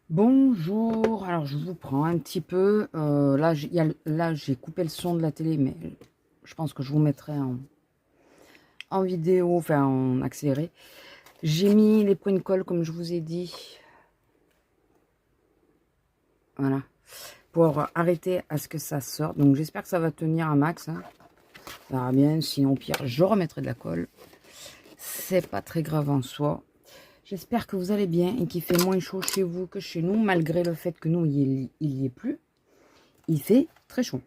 Bonjour, alors je vous prends un petit peu, là j'ai coupé le son de la télé, mais je pense que je vous mettrai en vidéo, enfin en accéléré. J'ai mis les points de colle comme je vous ai dit, voilà, pour arrêter à ce que ça sorte. Donc j'espère que ça va tenir un max, hein. On verra bien, sinon au pire je remettrai de la colle. C'est pas très grave en soi. J'espère que vous allez bien et qu'il fait moins chaud chez vous que chez nous, malgré le fait que nous il y est plus. Il fait très chaud.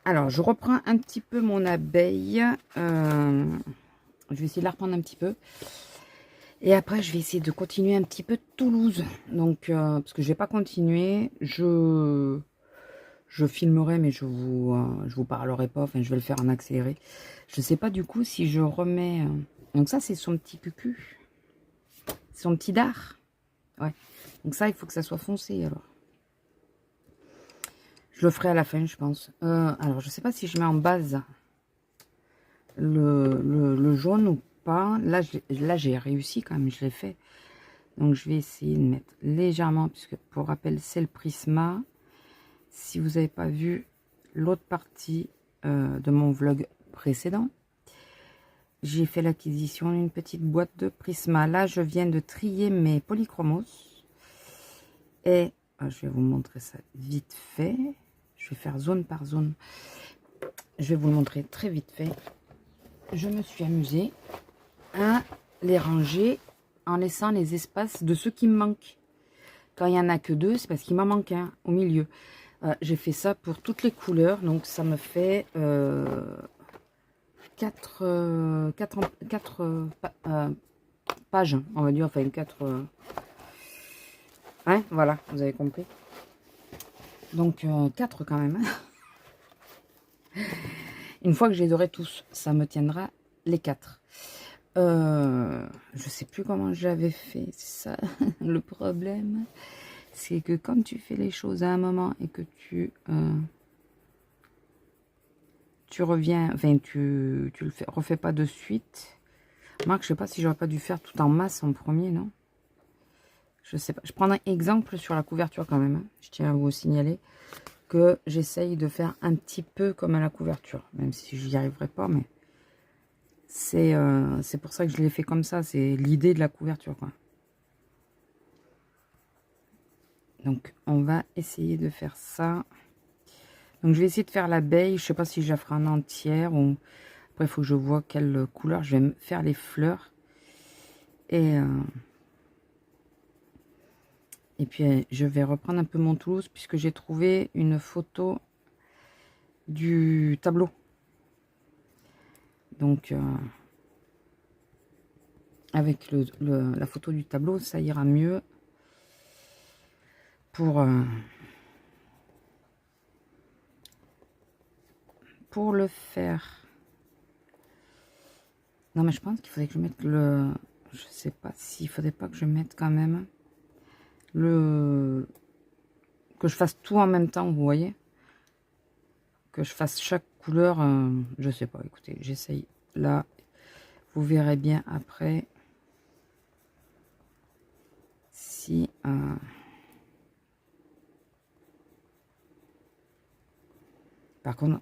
Alors, je reprends un petit peu mon abeille. Je vais essayer de la reprendre un petit peu. Et après, je vais essayer de continuer un petit peu Toulouse. Donc, parce que je vais pas continuer. Je filmerai, mais je vous parlerai pas. Enfin, je vais le faire en accéléré. Je sais pas du coup si je remets... Donc ça, c'est son petit cucu. Son petit dard. Ouais. Donc ça, il faut que ça soit foncé, alors. Je le ferai à la fin, je pense. Alors, je sais pas si je mets en base le jaune ou pas. Là j'ai réussi quand même, je l'ai fait. Donc, je vais essayer de mettre légèrement, puisque pour rappel, c'est le Prisma. Si vous n'avez pas vu l'autre partie de mon vlog précédent, j'ai fait l'acquisition d'une petite boîte de Prisma. Là, je viens de trier mes polychromos. Et je vais vous montrer ça vite fait. Je vais faire zone par zone. Je vais vous le montrer très vite fait. Je me suis amusée à les ranger en laissant les espaces de ceux qui me manquent. Quand il n'y en a que deux, c'est parce qu'il m'en manque un au milieu. J'ai fait ça pour toutes les couleurs, donc ça me fait 4 pages, on va dire, enfin 4... hein, voilà, vous avez compris. Donc 4 quand même. Une fois que je les aurai tous, ça me tiendra les 4. Je sais plus comment j'avais fait, c'est ça le problème. C'est que quand tu fais les choses à un moment et que tu reviens, enfin tu le refais pas de suite. Marc, je sais pas si j'aurais pas dû faire tout en masse en premier, non? Je sais pas. Je prends un exemple sur la couverture quand même, hein. Je tiens à vous signaler que j'essaye de faire un petit peu comme à la couverture, même si je n'y arriverai pas, mais c'est pour ça que je l'ai fait comme ça. C'est l'idée de la couverture, quoi. Donc, on va essayer de faire ça. Donc, je vais essayer de faire l'abeille. Je sais pas si je la ferai en entière ou... Après, il faut que je vois quelle couleur. Je vais faire les fleurs. Et puis, je vais reprendre un peu mon Toulouse puisque j'ai trouvé une photo du tableau. Donc, avec la photo du tableau, ça ira mieux pour le faire. Non, mais je pense qu'il faudrait que je mette le... Je sais pas s'il faudrait pas que je mette quand même que je fasse tout en même temps, vous voyez, que je fasse chaque couleur. Je sais pas, écoutez, j'essaye. Là, vous verrez bien après si par contre,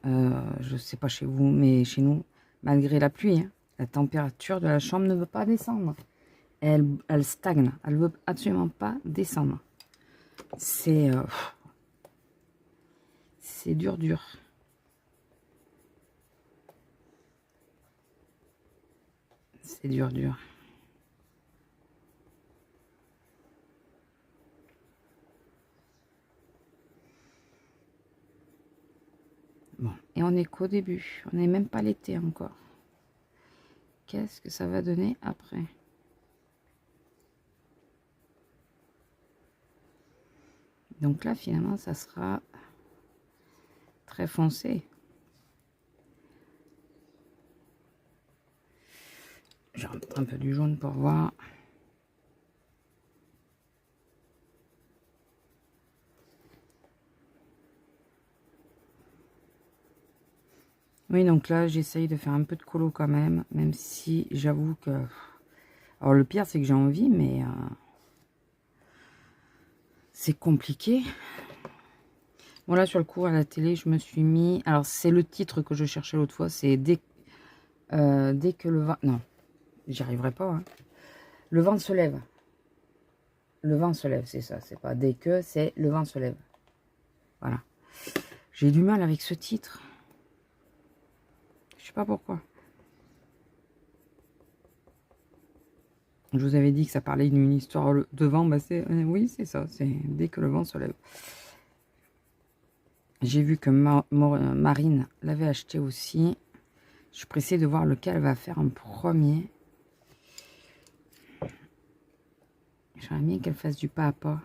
je sais pas chez vous, mais chez nous, malgré la pluie, hein, la température de la chambre ne veut pas descendre. Elle stagne, elle veut absolument pas descendre. C'est dur. C'est dur. Bon, et on est qu'au début. On n'est même pas l'été encore. Qu'est-ce que ça va donner après? Donc là, finalement, ça sera très foncé. Je rentre un peu du jaune pour voir. Oui, donc là, j'essaye de faire un peu de colo quand même si j'avoue que... Alors, le pire, c'est que j'ai envie, mais... c'est compliqué. Bon, là, sur le coup, à la télé, je me suis mis... Alors, c'est le titre que je cherchais l'autre fois. C'est dès que le vent... Non, j'y arriverai pas. Hein. Le vent se lève. Le vent se lève, c'est ça. C'est pas dès que, c'est le vent se lève. Voilà. J'ai du mal avec ce titre. Je sais pas pourquoi. Je vous avais dit que ça parlait d'une histoire de vent. Bah oui, c'est ça. C'est dès que le vent se lève. J'ai vu que Marine l'avait acheté aussi. Je suis pressée de voir lequel elle va faire en premier. J'aimerais bien qu'elle fasse du pas à pas.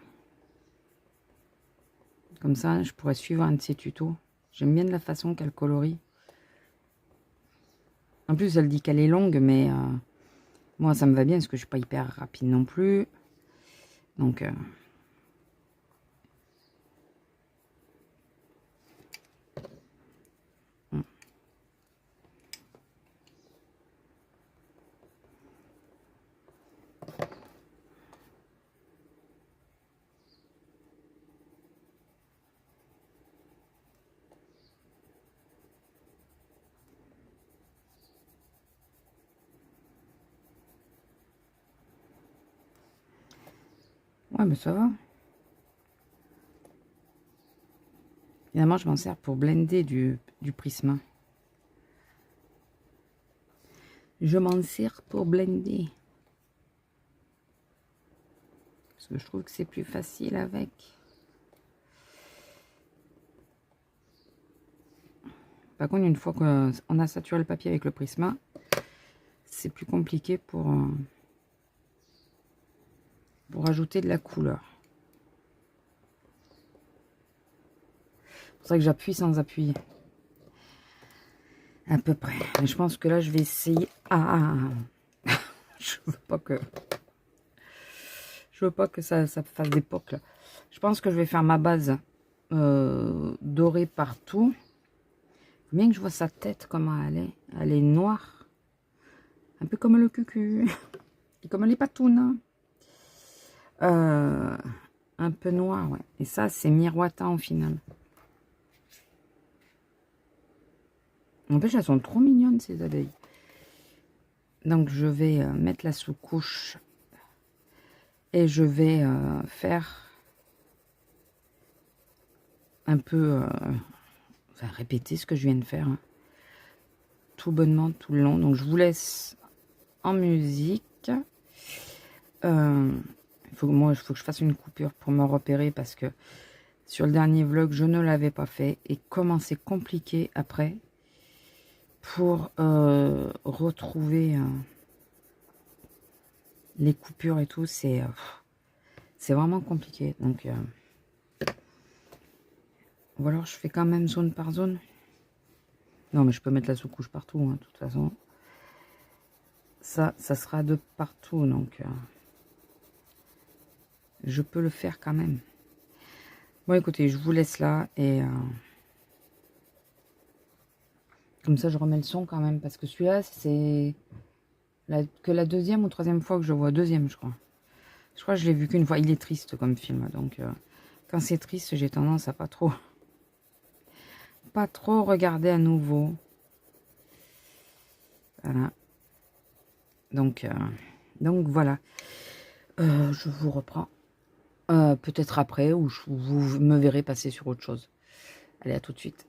Comme ça, je pourrais suivre un de ses tutos. J'aime bien de la façon qu'elle colorie. En plus, elle dit qu'elle est longue, mais moi, ça me va bien parce que je suis pas hyper rapide non plus. Donc... ouais, mais ça va. Évidemment, je m'en sers pour blender du prisme. Je m'en sers pour blender. Parce que je trouve que c'est plus facile avec. Par contre, une fois qu'on a saturé le papier avec le prisme, c'est plus compliqué pour ajouter de la couleur. C'est pour ça que j'appuie sans appuyer. À peu près. Mais je pense que là, je vais essayer... Je veux pas que ça fasse des pocs, là. Je pense que je vais faire ma base dorée partout. Bien que je vois sa tête, comment elle est. Elle est noire. Un peu comme le cucu. Et comme les patounes. Un peu noir, ouais. Et ça, c'est miroitant au final. En plus, elles sont trop mignonnes, ces abeilles. Donc, je vais mettre la sous-couche. Et je vais faire un peu... enfin, répéter ce que je viens de faire. Hein. Tout bonnement, tout le long. Donc, je vous laisse en musique. Il faut que je fasse une coupure pour me repérer parce que sur le dernier vlog, je ne l'avais pas fait. Et comment c'est compliqué après pour retrouver les coupures et tout, c'est vraiment compliqué. Donc, ou alors je fais quand même zone par zone. Non, mais je peux mettre la sous-couche partout, hein, de toute façon. Ça sera de partout, donc je peux le faire quand même. Bon, écoutez, je vous laisse là et comme ça, je remets le son quand même parce que celui-là, c'est que la deuxième ou troisième fois que je vois. Deuxième, je crois. Je crois que je l'ai vu qu'une fois. Il est triste comme film, donc quand c'est triste, j'ai tendance à pas trop regarder à nouveau. Voilà. Donc voilà. Je vous reprends. Peut-être après, ou vous me verrez passer sur autre chose. Allez, à tout de suite.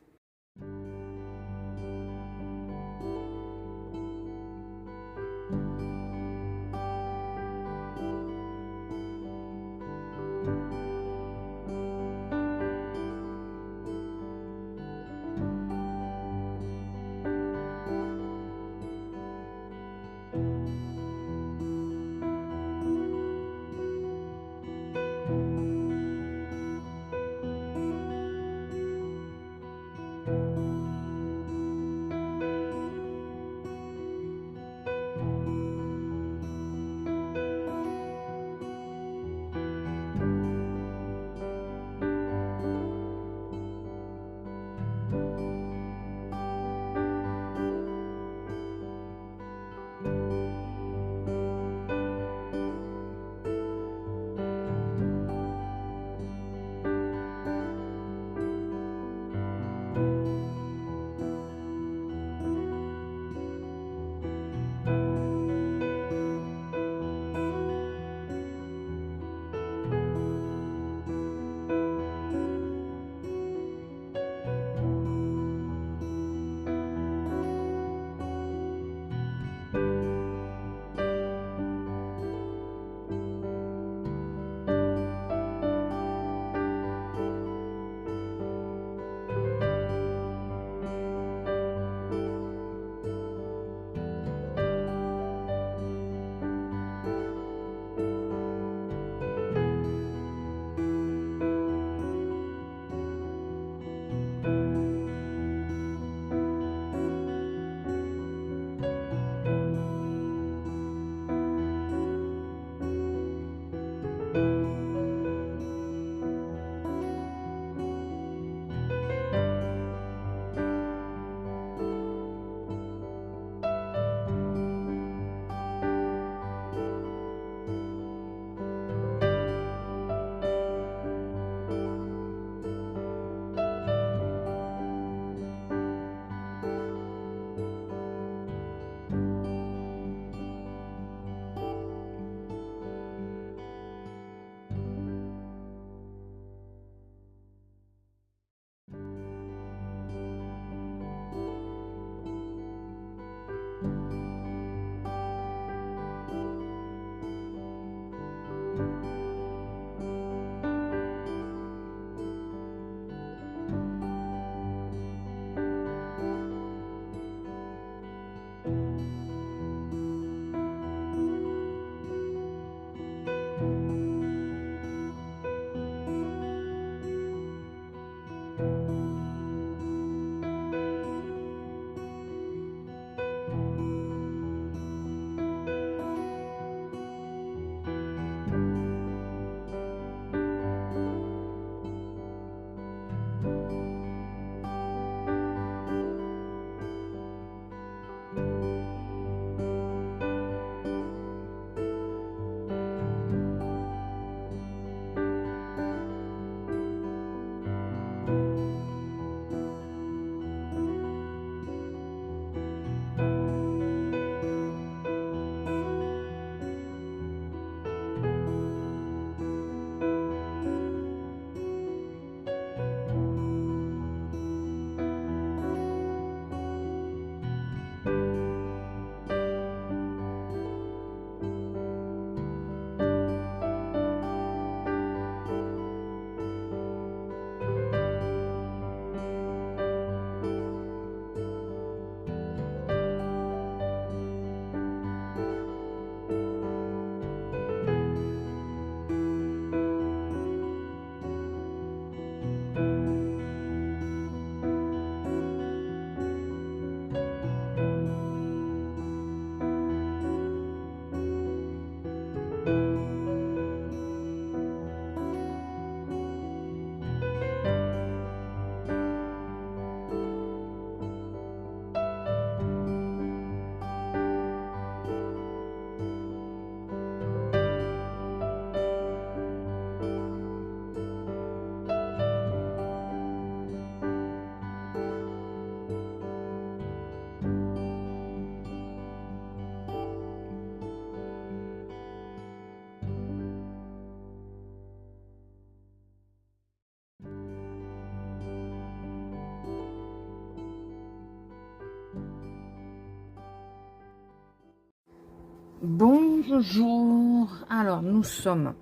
Bonjour. Alors, nous sommes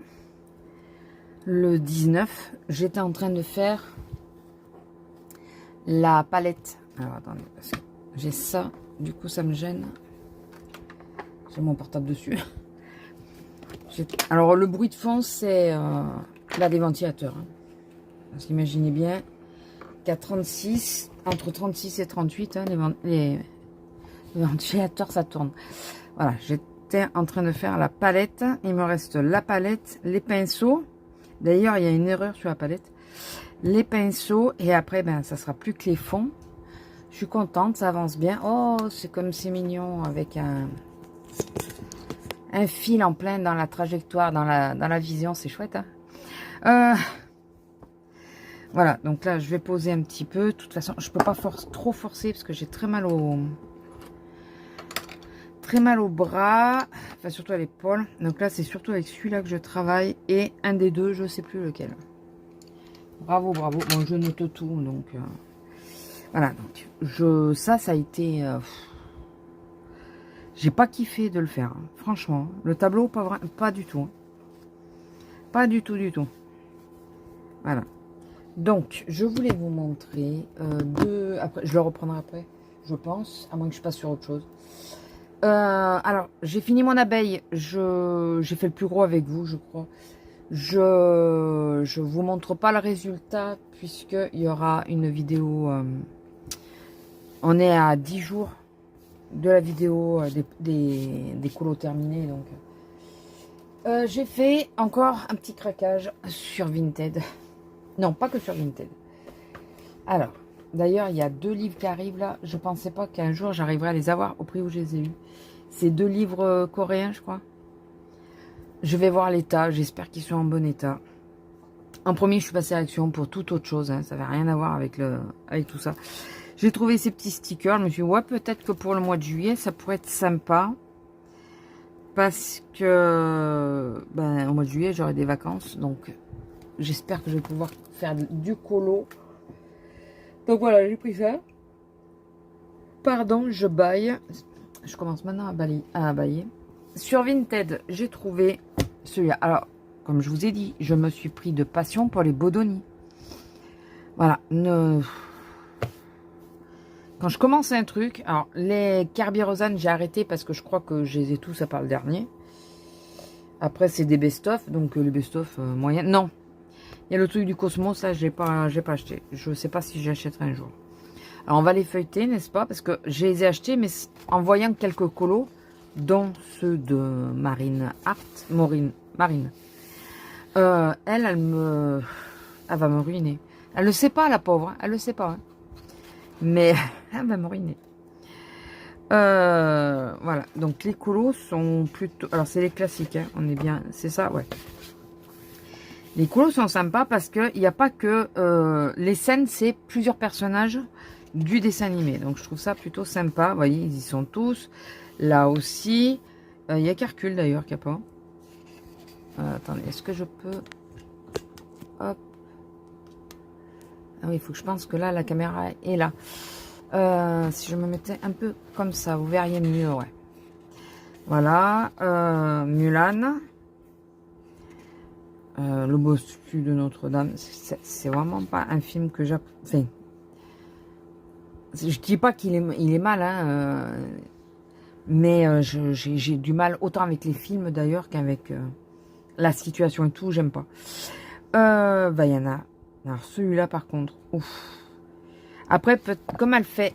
le 19. J'étais en train de faire la palette. Alors, attendez, parce que j'ai ça. Du coup, ça me gêne. J'ai mon portable dessus. Alors, le bruit de fond, c'est là des ventilateurs. Hein. Parce qu'imaginez bien qu'à 36, entre 36 et 38, hein, les ventilateurs, ça tourne. Voilà, j'étais en train de faire la palette. Il me reste la palette, les pinceaux. D'ailleurs, il y a une erreur sur la palette. Les pinceaux. Et après, ben, ça sera plus que les fonds. Je suis contente, ça avance bien. Oh, c'est comme c'est mignon avec un fil en plein dans la trajectoire, dans la vision. C'est chouette, hein. Voilà, donc là, je vais poser un petit peu. De toute façon, je peux pas trop forcer parce que j'ai très mal au bras, enfin surtout à l'épaule. Donc là, c'est surtout avec celui-là que je travaille et un des deux, je sais plus lequel. Bravo, bravo. Bon, je note tout, donc voilà. Donc ça a été. J'ai pas kiffé de le faire, hein. Franchement. Le tableau, pas du tout, hein. Pas du tout, du tout. Voilà. Donc, je voulais vous montrer deux. Après, je le reprendrai après, je pense, à moins que je passe sur autre chose. Alors, j'ai fini mon abeille. J'ai fait le plus gros avec vous, je crois. Je vous montre pas le résultat puisqu'il y aura une vidéo. On est à 10 jours de la vidéo des colos terminés. Donc, j'ai fait encore un petit craquage sur Vinted. Non, pas que sur Vinted. Alors, d'ailleurs, il y a 2 livres qui arrivent là. Je pensais pas qu'un jour j'arriverais à les avoir au prix où je les ai eus. C'est 2 livres coréens, je crois. Je vais voir l'état. J'espère qu'ils sont en bon état. En premier, je suis passée à l'action pour toute autre chose. Hein. Ça n'avait rien à voir avec tout ça. J'ai trouvé ces petits stickers. Je me suis dit, ouais, peut-être que pour le mois de juillet, ça pourrait être sympa. Parce que, ben, au mois de juillet, j'aurai des vacances. Donc, j'espère que je vais pouvoir faire du colo. Donc voilà, j'ai pris ça. Pardon, je baille. Je commence maintenant à bailler. Sur Vinted, j'ai trouvé celui-là. Alors, comme je vous ai dit, je me suis pris de passion pour les Bodoni. Voilà. Quand je commence un truc... Alors, les Carbirosane, j'ai arrêté parce que je crois que je les ai tous à part le dernier. Après, c'est des best-of. Donc, les best-of moyens. Non. Il y a le truc du Cosmos, là, j'ai pas acheté. Je ne sais pas si j'achèterai un jour. Alors, on va les feuilleter, n'est-ce pas? Parce que je les ai achetés, mais en voyant quelques colos, dont ceux de Marine Art. Marine. Elle va me ruiner. Elle le sait pas, la pauvre. Hein. Elle le sait pas. Hein. Mais elle va me ruiner. Voilà. Donc, les colos sont plutôt... Alors, c'est les classiques. Hein. On est bien... C'est ça, ouais. Les colos sont sympas parce qu'il n'y a pas que... les scènes, c'est plusieurs personnages du dessin animé. Donc, je trouve ça plutôt sympa. Vous voyez, ils y sont tous. Là aussi. Il y a Hercule, d'ailleurs, qui a pas. Attendez, est-ce que je peux... Hop. Ah oui, il faut que je pense que là, la caméra est là. Si je me mettais un peu comme ça, vous verriez mieux, ouais. Voilà. Mulan. Le bossu de Notre-Dame. C'est vraiment pas un film que j'apprécie. Enfin, je dis pas qu'il est mal, hein, mais j'ai du mal autant avec les films d'ailleurs qu'avec la situation et tout. J'aime pas. Vaiana. Alors celui-là par contre, ouf. Après, comme elle fait,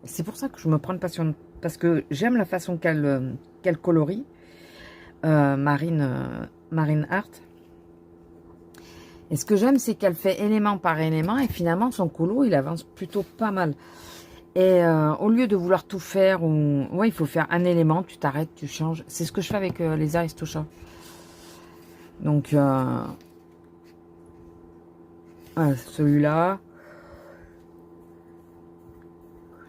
c'est pour ça que je me prends de passion, parce que j'aime la façon qu'elle colorie, Marine Art. Et ce que j'aime, c'est qu'elle fait élément par élément, et finalement son colo, il avance plutôt pas mal. Et au lieu de vouloir tout faire, ouais, il faut faire un élément, tu t'arrêtes, tu changes. C'est ce que je fais avec les Aristochats. Donc, voilà, celui-là.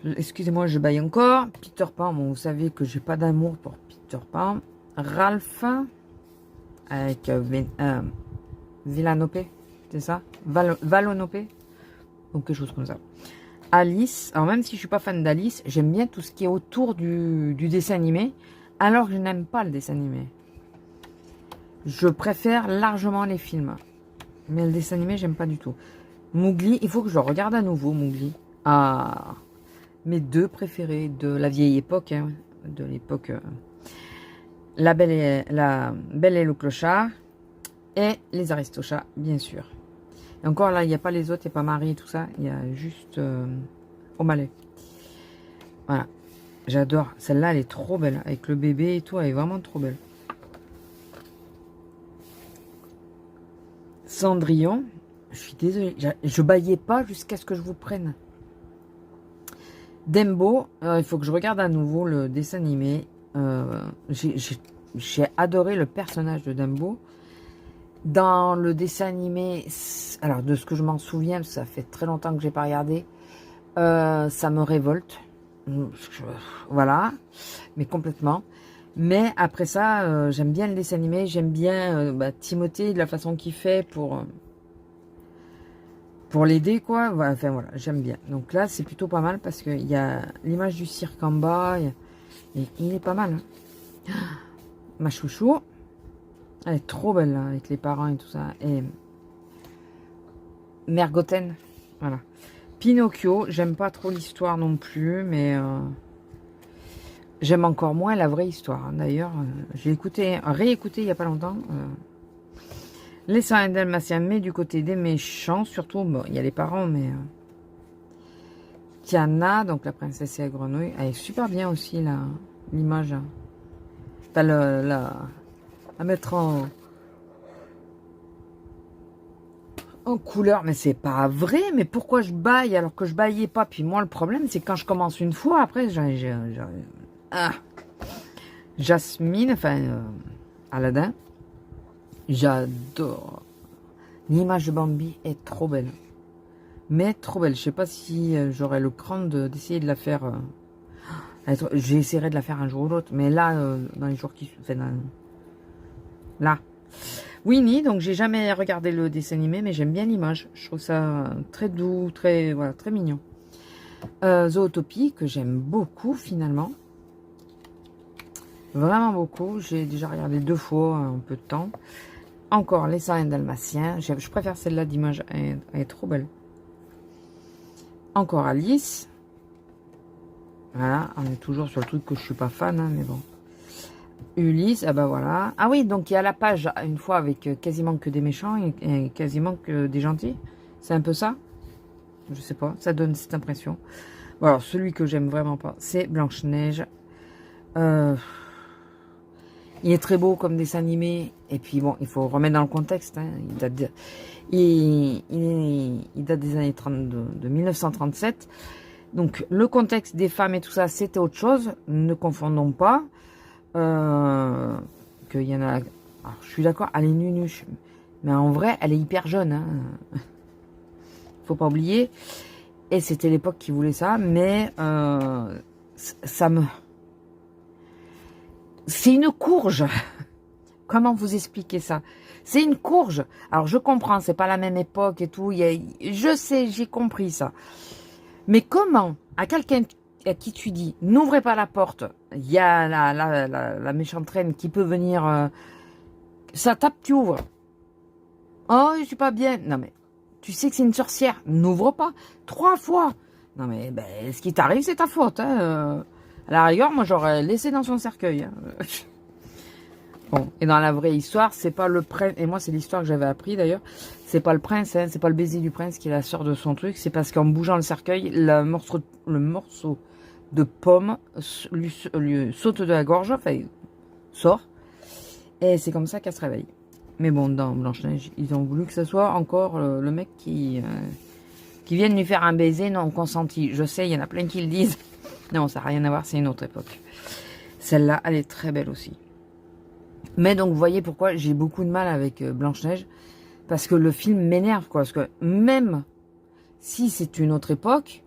Excusez-moi, je baille encore. Peter Pan, bon, vous savez que j'ai pas d'amour pour Peter Pan. Ralph, avec Villanopé, c'est ça? Valonopé, donc quelque chose comme ça. Alice, alors même si je suis pas fan d'Alice, j'aime bien tout ce qui est autour du dessin animé. Alors que je n'aime pas le dessin animé. Je préfère largement les films. Mais le dessin animé, j'aime pas du tout. Mowgli, il faut que je le regarde à nouveau, Mowgli. Ah, mes deux préférés de la vieille époque, hein, de l'époque la Belle et le Clochard et les Aristochats, bien sûr. Et encore là, il n'y a pas les autres, il n'y a pas Marie et tout ça, il y a juste O'Malley. Voilà, j'adore. Celle-là, elle est trop belle, avec le bébé et tout, elle est vraiment trop belle. Cendrillon, je suis désolée, je baillais pas jusqu'à ce que je vous prenne. Dembo, il faut que je regarde à nouveau le dessin animé. J'ai adoré le personnage de Dembo. Dans le dessin animé, alors de ce que je m'en souviens, ça fait très longtemps que j'ai pas regardé, ça me révolte. Voilà, mais complètement. Mais après ça, j'aime bien le dessin animé, j'aime bien Timothée, de la façon qu'il fait pour l'aider, quoi. Enfin voilà, j'aime bien. Donc là, c'est plutôt pas mal parce qu'il y a l'image du cirque en bas. Et il est pas mal. Hein. Ma chouchou. Elle est trop belle, là, avec les parents et tout ça. Et Mère Goten. Voilà. Pinocchio, j'aime pas trop l'histoire non plus, mais j'aime encore moins la vraie histoire. Hein. D'ailleurs, j'ai réécouté il y a pas longtemps. Les 101 Dalmatiens, mais du côté des méchants, surtout, bon, il y a les parents, mais Tiana, donc la princesse et la grenouille, elle est super bien aussi, l'image. Enfin, à mettre en couleur, mais c'est pas vrai, mais pourquoi je baille alors que je baillais pas? Puis moi, le problème, c'est quand je commence une fois, après, Jasmine, enfin, Aladdin, j'adore. L'image de Bambi est trop belle. Mais trop belle. Je sais pas si j'aurai le cran d'essayer de la faire. J'essaierai de la faire un jour ou l'autre. Mais là, dans les jours qui... Enfin, là. Winnie, donc j'ai jamais regardé le dessin animé, mais j'aime bien l'image. Je trouve ça très doux, très mignon. Zootopie, que j'aime beaucoup finalement. Vraiment beaucoup. J'ai déjà regardé 2 fois en peu de temps. Encore les 101 Dalmatiens. Je préfère celle-là d'image. Elle est trop belle. Encore Alice. Voilà. On est toujours sur le truc que je suis pas fan. Hein, mais bon. Ulysse. Ah bah voilà. Ah oui, donc il y a la page une fois avec quasiment que des méchants et quasiment que des gentils. C'est un peu ça. Je sais pas. Ça donne cette impression. Bon, alors celui que j'aime vraiment pas, c'est Blanche-Neige. Il est très beau comme dessin animé. Et puis bon, il faut remettre dans le contexte. Hein. Il date des années 30, de 1937. Donc le contexte des femmes et tout ça, c'était autre chose. Ne confondons pas. Qu'il y en a... Alors, je suis d'accord, elle est nunuche. Mais en vrai, elle est hyper jeune. Hein. Faut pas oublier. Et c'était l'époque qui voulait ça. Mais ça me... C'est une courge. Comment vous expliquer ça? C'est une courge. Alors, je comprends, c'est pas la même époque et tout. Je sais, j'ai compris ça. Mais comment, à quelqu'un à qui tu dis, n'ouvrez pas la porte, il y a la méchante reine qui peut venir, ça tape, tu ouvres. Oh, je suis pas bien. Non, mais tu sais que c'est une sorcière. N'ouvre pas. 3 fois. Non, mais ben, ce qui t'arrive, c'est ta faute. Hein. À la rigueur, moi, j'aurais laissé dans son cercueil. Hein. Bon, et dans la vraie histoire, c'est pas le prince, et moi c'est l'histoire que j'avais appris d'ailleurs, c'est pas le prince, hein, c'est pas le baiser du prince qui est la sœur de son truc, c'est parce qu'en bougeant le cercueil, le morceau de pomme lui saute de la gorge, enfin, il sort, et c'est comme ça qu'elle se réveille. Mais bon, dans Blanche-Neige, ils ont voulu que ce soit encore le mec qui vienne lui faire un baiser non consenti. Je sais, il y en a plein qui le disent. Non, ça n'a rien à voir, c'est une autre époque. Celle-là, elle est très belle aussi. Mais donc, vous voyez pourquoi j'ai beaucoup de mal avec Blanche-Neige. Parce que le film m'énerve, quoi. Parce que même si c'est une autre époque,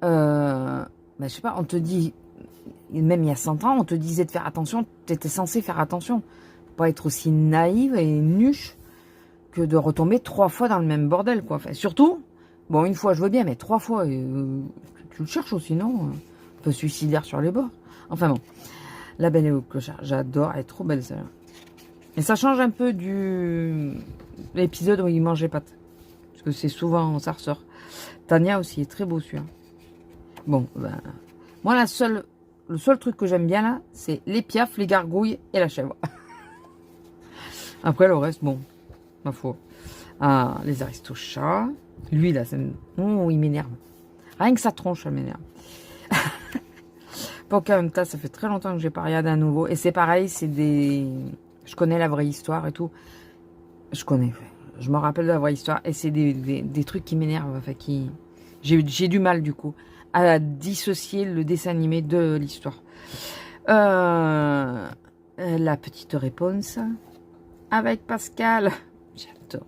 je sais pas, on te dit, même il y a 100 ans, on te disait de faire attention, tu étais censé faire attention. Faut pas être aussi naïve et nuche que de retomber 3 fois dans le même bordel, quoi. Enfin, surtout, bon, une fois je veux bien, mais 3 fois, tu le cherches aussi, non? Un peu suicidaire sur les bords. Enfin bon. La Belle et le Clochard, j'adore, elle est trop belle celle-là. Et ça change un peu du l'épisode où il mangeait pas. Parce que c'est souvent, ça ressort. Tania aussi est très beau celui-là. Bon, ben, moi le seul truc que j'aime bien là, c'est les piafs, les gargouilles et la chèvre. Après le reste, bon, ma foi. Ah, les aristochats. Lui là, oh, il m'énerve. Rien que sa tronche, elle m'énerve. Pocahontas, ça fait très longtemps que j'ai pas regardé à nouveau. Et c'est pareil, c'est des... Je connais la vraie histoire et tout. Je connais, je me rappelle de la vraie histoire. Et c'est des trucs qui m'énervent, enfin qui... J'ai du mal du coup à dissocier le dessin animé de l'histoire. La petite réponse avec Pascal. J'adore.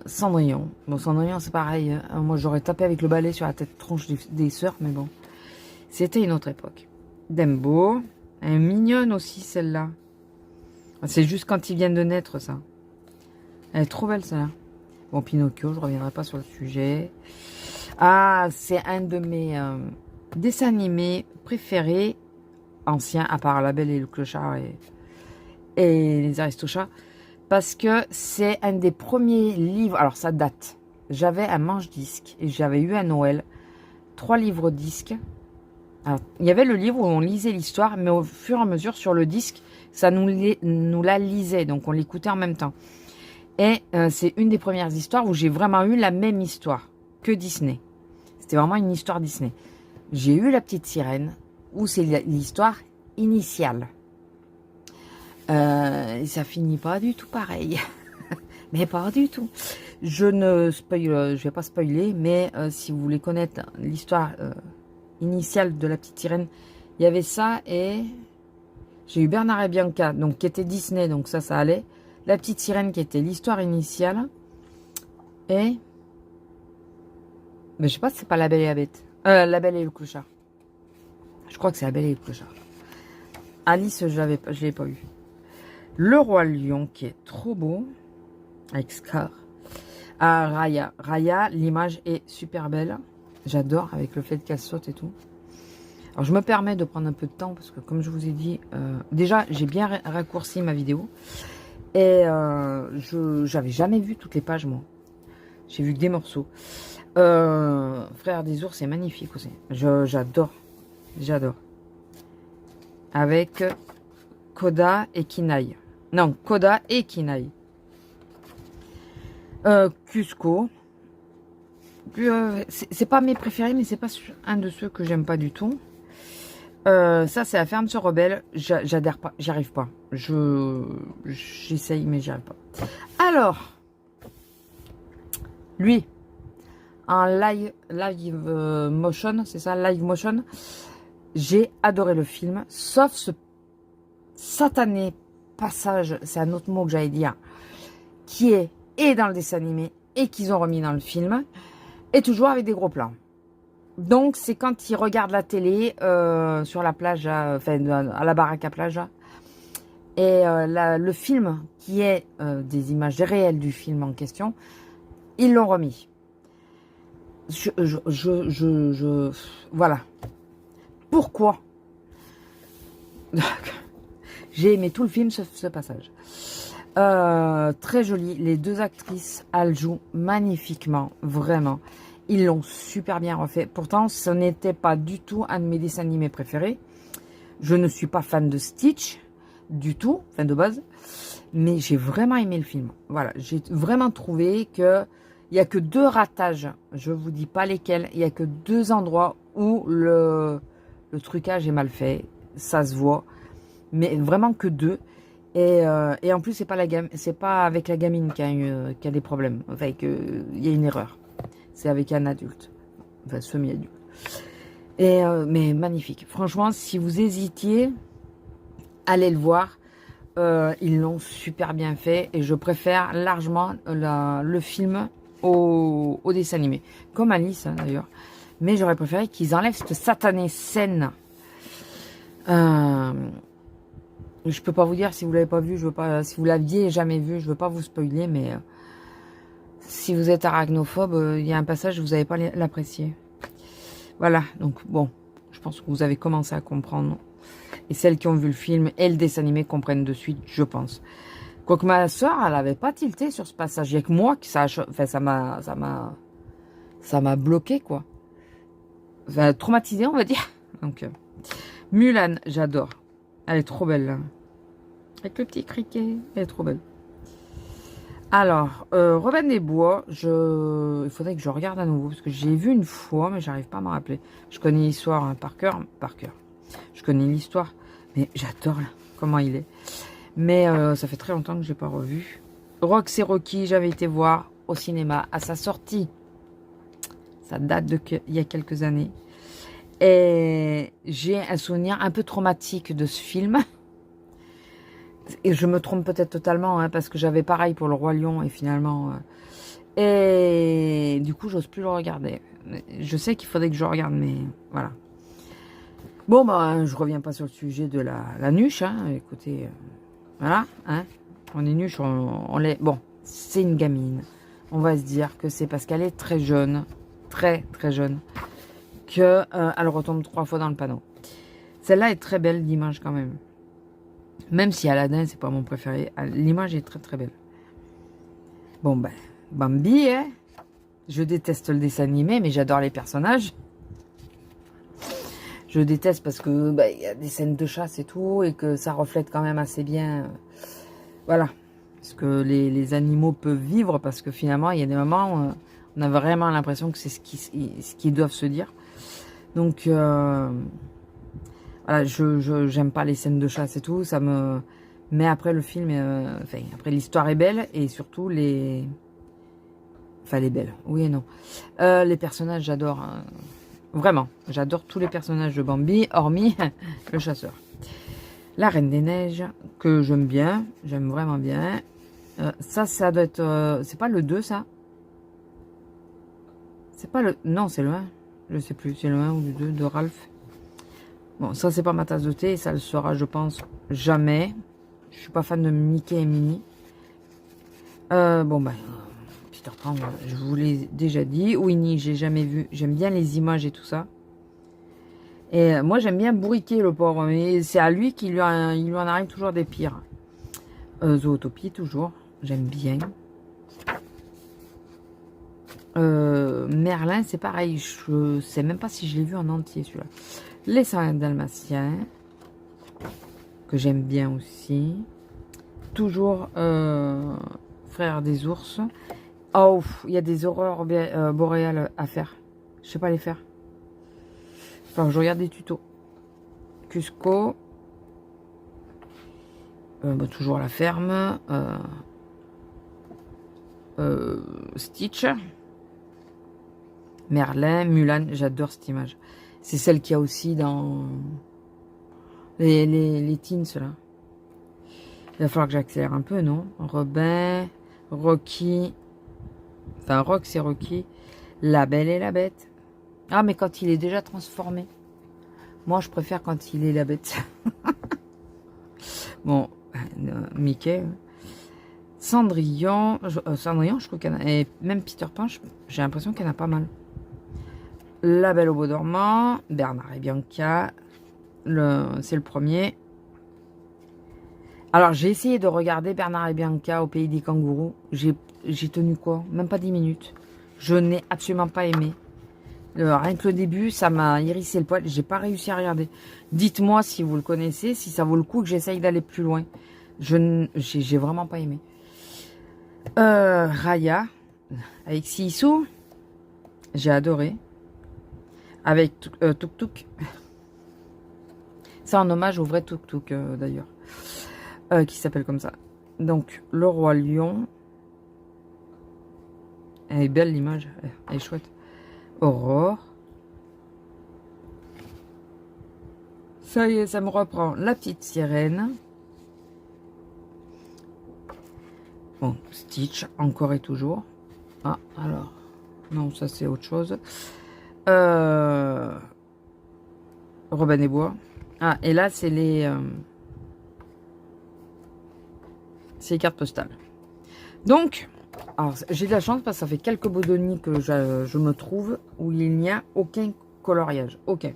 Cendrillon. Bon, Cendrillon, c'est pareil. Moi, j'aurais tapé avec le balai sur la tête tronche des sœurs, mais bon. C'était une autre époque. Dembo. Elle est mignonne aussi, celle-là. C'est juste quand ils viennent de naître, ça. Elle est trop belle, celle-là. Bon, Pinocchio, je reviendrai pas sur le sujet. Ah, c'est un de mes dessins animés préférés, anciens, à part La Belle et le Clochard et les Aristochats, parce que c'est un des premiers livres, alors ça date. J'avais un manche-disque et j'avais eu à Noël 3 livres disques. Alors, il y avait le livre où on lisait l'histoire, mais au fur et à mesure, sur le disque, ça nous la lisait, donc on l'écoutait en même temps. Et c'est une des premières histoires où j'ai vraiment eu la même histoire que Disney. C'était vraiment une histoire Disney. J'ai eu La Petite Sirène, où c'est l'histoire initiale. Et ça finit pas du tout pareil. Mais pas du tout. Je vais pas spoiler, mais si vous voulez connaître l'histoire initiale de La Petite Sirène, il y avait ça et j'ai eu Bernard et Bianca, donc qui était Disney, donc ça allait. La Petite Sirène qui était l'histoire initiale. Et... Mais je sais pas si c'est pas La Belle et la Bête. La Belle et le Clochard. Je crois que c'est La Belle et le Clochard. Alice, je l'ai pas eu. Le Roi Lion qui est trop beau. Avec Scar. Ah, Raya. Raya, l'image est super belle. J'adore avec le fait qu'elle saute et tout. Alors je me permets de prendre un peu de temps parce que comme je vous ai dit, déjà j'ai bien raccourci ma vidéo. Et j'avais jamais vu toutes les pages, moi. J'ai vu que des morceaux. Frère des ours, c'est magnifique aussi. J'adore. J'adore. Avec Koda et Kinaï. Non, Koda et Kinaï. Cusco. C'est pas mes préférés, mais c'est pas un de ceux que j'aime pas du tout. Ça, c'est La Ferme se rebelle. J'adhère pas, j'y arrive pas. J'essaye, mais j'y arrive pas. Alors, lui, en live motion, c'est ça, live motion. J'ai adoré le film, sauf ce satané passage, c'est un autre mot que j'allais dire, qui est et dans le dessin animé et qu'ils ont remis dans le film, et toujours avec des gros plans. Donc, c'est quand ils regardent la télé sur la plage, enfin, à la baraque à plage, et le film, qui est des images réelles du film en question, ils l'ont remis. Voilà. Pourquoi? J'ai aimé tout le film, ce passage. Très joli. Les deux actrices, elles jouent magnifiquement, vraiment. Ils l'ont super bien refait. Pourtant, ce n'était pas du tout un de mes dessins animés préférés. Je ne suis pas fan de Stitch, du tout, fin de base. Mais j'ai vraiment aimé le film. Voilà, j'ai vraiment trouvé que il n'y a que 2 ratages. Je vous dis pas lesquels. Il n'y a que 2 endroits où le trucage est mal fait. Ça se voit. Mais vraiment que 2. Et en plus, c'est pas avec la gamine qui a des problèmes. Enfin, il y a une erreur. C'est avec un adulte. Enfin, semi-adulte. Mais magnifique. Franchement, si vous hésitiez, allez le voir. Ils l'ont super bien fait. Et je préfère largement le film au dessin animé. Comme Alice, hein, d'ailleurs. Mais j'aurais préféré qu'ils enlèvent cette satanée scène. Je peux pas vous dire si vous l'avez pas vu. Je veux pas, si vous l'aviez jamais vu, je veux pas vous spoiler. Mais si vous êtes arachnophobe, il y a un passage où vous n'allez pas l'apprécier. Voilà. Donc bon, je pense que vous avez commencé à comprendre. Et celles qui ont vu le film et le dessin animé comprennent de suite, je pense. Quoique ma soeur, elle n'avait pas tilté sur ce passage. Il n'y a que moi qui ça m'a bloqué, quoi. Enfin, traumatisé, on va dire. Donc, Mulan, j'adore. Elle est trop belle, là. Avec le petit criquet, elle est trop belle. Alors, Robin des Bois, il faudrait que je regarde à nouveau, parce que j'ai vu une fois, mais j'arrive pas à m'en rappeler. Je connais l'histoire hein, par cœur. Je connais l'histoire, mais j'adore là, comment il est. Mais ça fait très longtemps que je n'ai pas revu. Rox et Rocky, j'avais été voir au cinéma à sa sortie. Ça date il y a quelques années. Et j'ai un souvenir un peu traumatique de ce film. Et je me trompe peut-être totalement, hein, parce que j'avais pareil pour le Roi Lion et finalement... et du coup, j'ose plus le regarder. Je sais qu'il faudrait que je regarde, mais voilà. Bon, bah, je reviens pas sur le sujet de la nuche. Hein. Écoutez, voilà, hein. On est nuche, on l'est... Bon, c'est une gamine. On va se dire que c'est parce qu'elle est très jeune, très jeune, que elle retombe 3 fois dans le panneau. Celle-là est très belle d'image quand même. Même si Aladdin, c'est pas mon préféré, l'image est très belle. Bon, ben, Bambi, hein. Je déteste le dessin animé, mais j'adore les personnages. Je déteste parce que bah, y a des scènes de chasse et tout, et que ça reflète quand même assez bien. Voilà. Parce que les animaux peuvent vivre, parce que finalement, il y a des moments où on a vraiment l'impression que c'est ce qu'ils doivent se dire. Donc, voilà, j'aime pas les scènes de chasse et tout, ça me... Mais après, le film, enfin, après, l'histoire est belle, et surtout, Enfin, elle est belle, oui et non. Les personnages, j'adore... Hein. Vraiment, j'adore tous les personnages de Bambi, hormis le chasseur. La Reine des Neiges, que j'aime bien, j'aime vraiment bien. Ça doit être... c'est pas le 2, ça? C'est pas le... Non, c'est le 1. Je sais plus, c'est le 1 ou le 2 de Ralph. Bon, ça, c'est pas ma tasse de thé, et ça le sera, je pense, jamais. Je suis pas fan de Mickey et Minnie. Bon, ben... Peter Pan, je vous l'ai déjà dit. Winnie, j'ai jamais vu. J'aime bien les images et tout ça. Et moi, j'aime bien bourriquer le pauvre. Mais c'est à lui qu'il lui en arrive toujours des pires. Zootopie, toujours. J'aime bien. Merlin, c'est pareil. Je sais même pas si je l'ai vu en entier, celui-là. Les 101 Dalmatiens. Que j'aime bien aussi. Toujours Frères des ours. Oh, il y a des aurores boréales à faire. Je sais pas les faire. Enfin, je regarde des tutos. Cusco. Bah, toujours la ferme. Stitch. Merlin, Mulan. J'adore cette image. C'est celle qu'il y a aussi dans les teens, là. Il va falloir que j'accélère un peu, non? Robin, Rocky... Enfin, Rox c'est Rocky. La Belle et la Bête. Ah, mais quand il est déjà transformé. Moi, je préfère quand il est la bête. Bon, Mickey. Cendrillon. Cendrillon, je trouve qu'il y en a... Et même Peter Pan, j'ai l'impression qu'il y en a pas mal. La Belle au Bois dormant. Bernard et Bianca. C'est le premier. Alors, j'ai essayé de regarder Bernard et Bianca au pays des kangourous. J'ai tenu quoi? Même pas 10 minutes. Je n'ai absolument pas aimé. Rien que le début, ça m'a hérissé le poil. J'ai pas réussi à regarder. Dites-moi si vous le connaissez, si ça vaut le coup que j'essaye d'aller plus loin. J'ai vraiment pas aimé. Raya, avec Sisu. J'ai adoré. Avec Tuk Tuk. C'est un hommage au vrai Tuk Tuk, d'ailleurs. Qui s'appelle comme ça. Donc, le Roi Lion. Elle est belle l'image. Elle est chouette. Aurore. Ça y est, ça me reprend. La petite sirène. Bon, Stitch, encore et toujours. Ah, alors. Non, ça c'est autre chose. Robin des Bois. Ah, et là, c'est les cartes postales. Donc, j'ai de la chance parce que ça fait quelques Bodoni que je me trouve où il n'y a aucun coloriage. Aucun.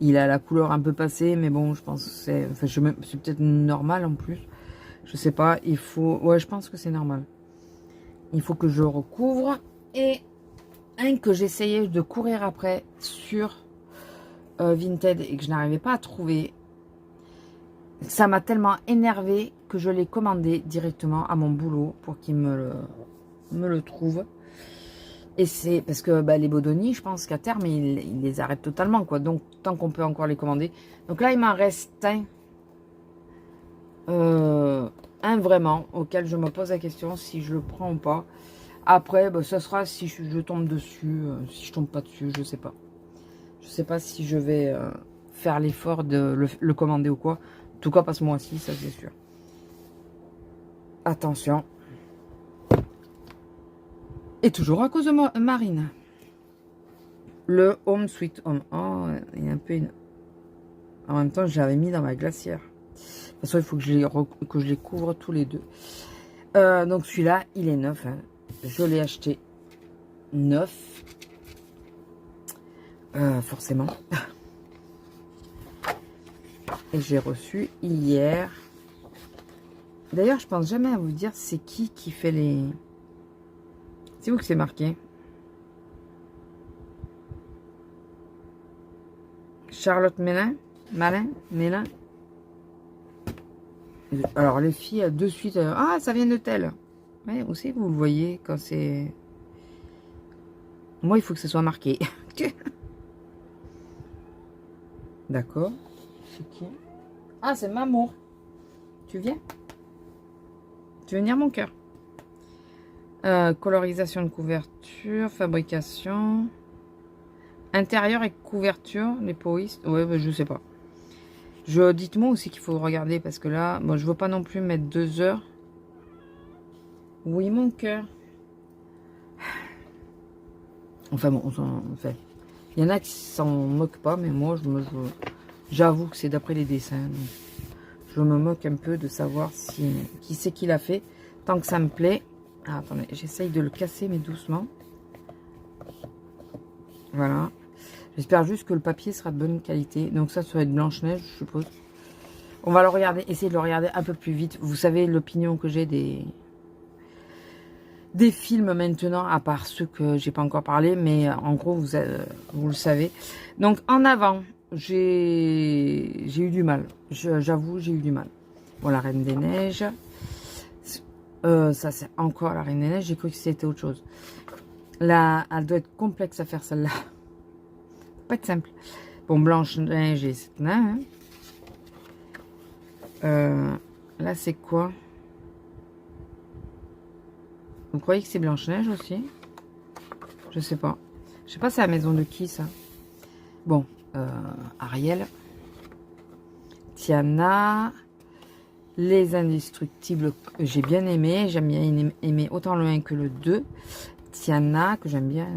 Il a la couleur un peu passée, mais bon, je pense que c'est... Enfin, c'est peut-être normal en plus. Je sais pas, il faut... Ouais, je pense que c'est normal. Il faut que je recouvre. Et un que j'essayais de courir après sur Vinted et que je n'arrivais pas à trouver. Ça m'a tellement énervé que je l'ai commandé directement à mon boulot pour qu'il me le trouve. Et c'est parce que bah, les Bodoni, je pense qu'à terme, ils les arrêtent totalement, quoi. Donc, tant qu'on peut encore les commander. Donc là, il m'en reste un vraiment, auquel je me pose la question si je le prends ou pas. Après, bah, ça sera si je tombe dessus, si je tombe pas dessus, je sais pas. Je sais pas si je vais faire l'effort de le commander ou quoi. En tout cas, pas ce mois-ci, ça c'est sûr. Attention. Et toujours à cause de Marine. Le Home Sweet Home. Oh, il y a un peu une... En même temps, j'avais mis dans ma glacière. De toute façon, il faut que je les couvre tous les deux. Donc celui-là, il est neuf. Hein. Je l'ai acheté neuf. Forcément. Et j'ai reçu hier. D'ailleurs, je pense jamais à vous dire c'est qui fait les... C'est où que c'est marqué? Charlotte Mélin? Mélin? Alors, les filles, de suite... ah, ça vient de tel. Ouais, aussi, vous le voyez quand c'est... Moi, il faut que ce soit marqué. D'accord. C'est qui? Ah, c'est Mamour. Tu viens? Tu veux venir, mon cœur? Colorisation de couverture, fabrication... Intérieur et couverture, les poistes. Ouais, bah, je sais pas. Dites-moi aussi qu'il faut regarder parce que là, bon, je veux pas non plus mettre 2 heures. Oui, mon cœur. Enfin bon, enfin, il y en a qui s'en moquent pas, mais moi, j'avoue que c'est d'après les dessins. Donc je me moque un peu de savoir qui c'est qui l'a fait. Tant que ça me plaît. Ah, attendez, j'essaye de le casser, mais doucement. Voilà. J'espère juste que le papier sera de bonne qualité. Donc ça va être Blanche-Neige, je suppose. On va le regarder, essayer de le regarder un peu plus vite. Vous savez l'opinion que j'ai des films maintenant, à part ceux que j'ai pas encore parlé, mais en gros, vous le savez. Donc en avant, j'ai eu du mal. J'avoue, j'ai eu du mal. Bon, la Reine des Neiges. Ça, c'est encore la Reine des Neiges. J'ai cru que c'était autre chose. Là, elle doit être complexe à faire, celle-là. Pas être simple. Bon, Blanche-Neige et cette nain. Là, c'est quoi? Vous croyez que c'est Blanche-Neige aussi? Je sais pas. Je sais pas c'est la maison de qui, ça. Bon, Ariel. Tiana. Les Indestructibles, j'ai bien aimé. J'aime bien aimer autant le 1 que le 2. Tiana, que j'aime bien.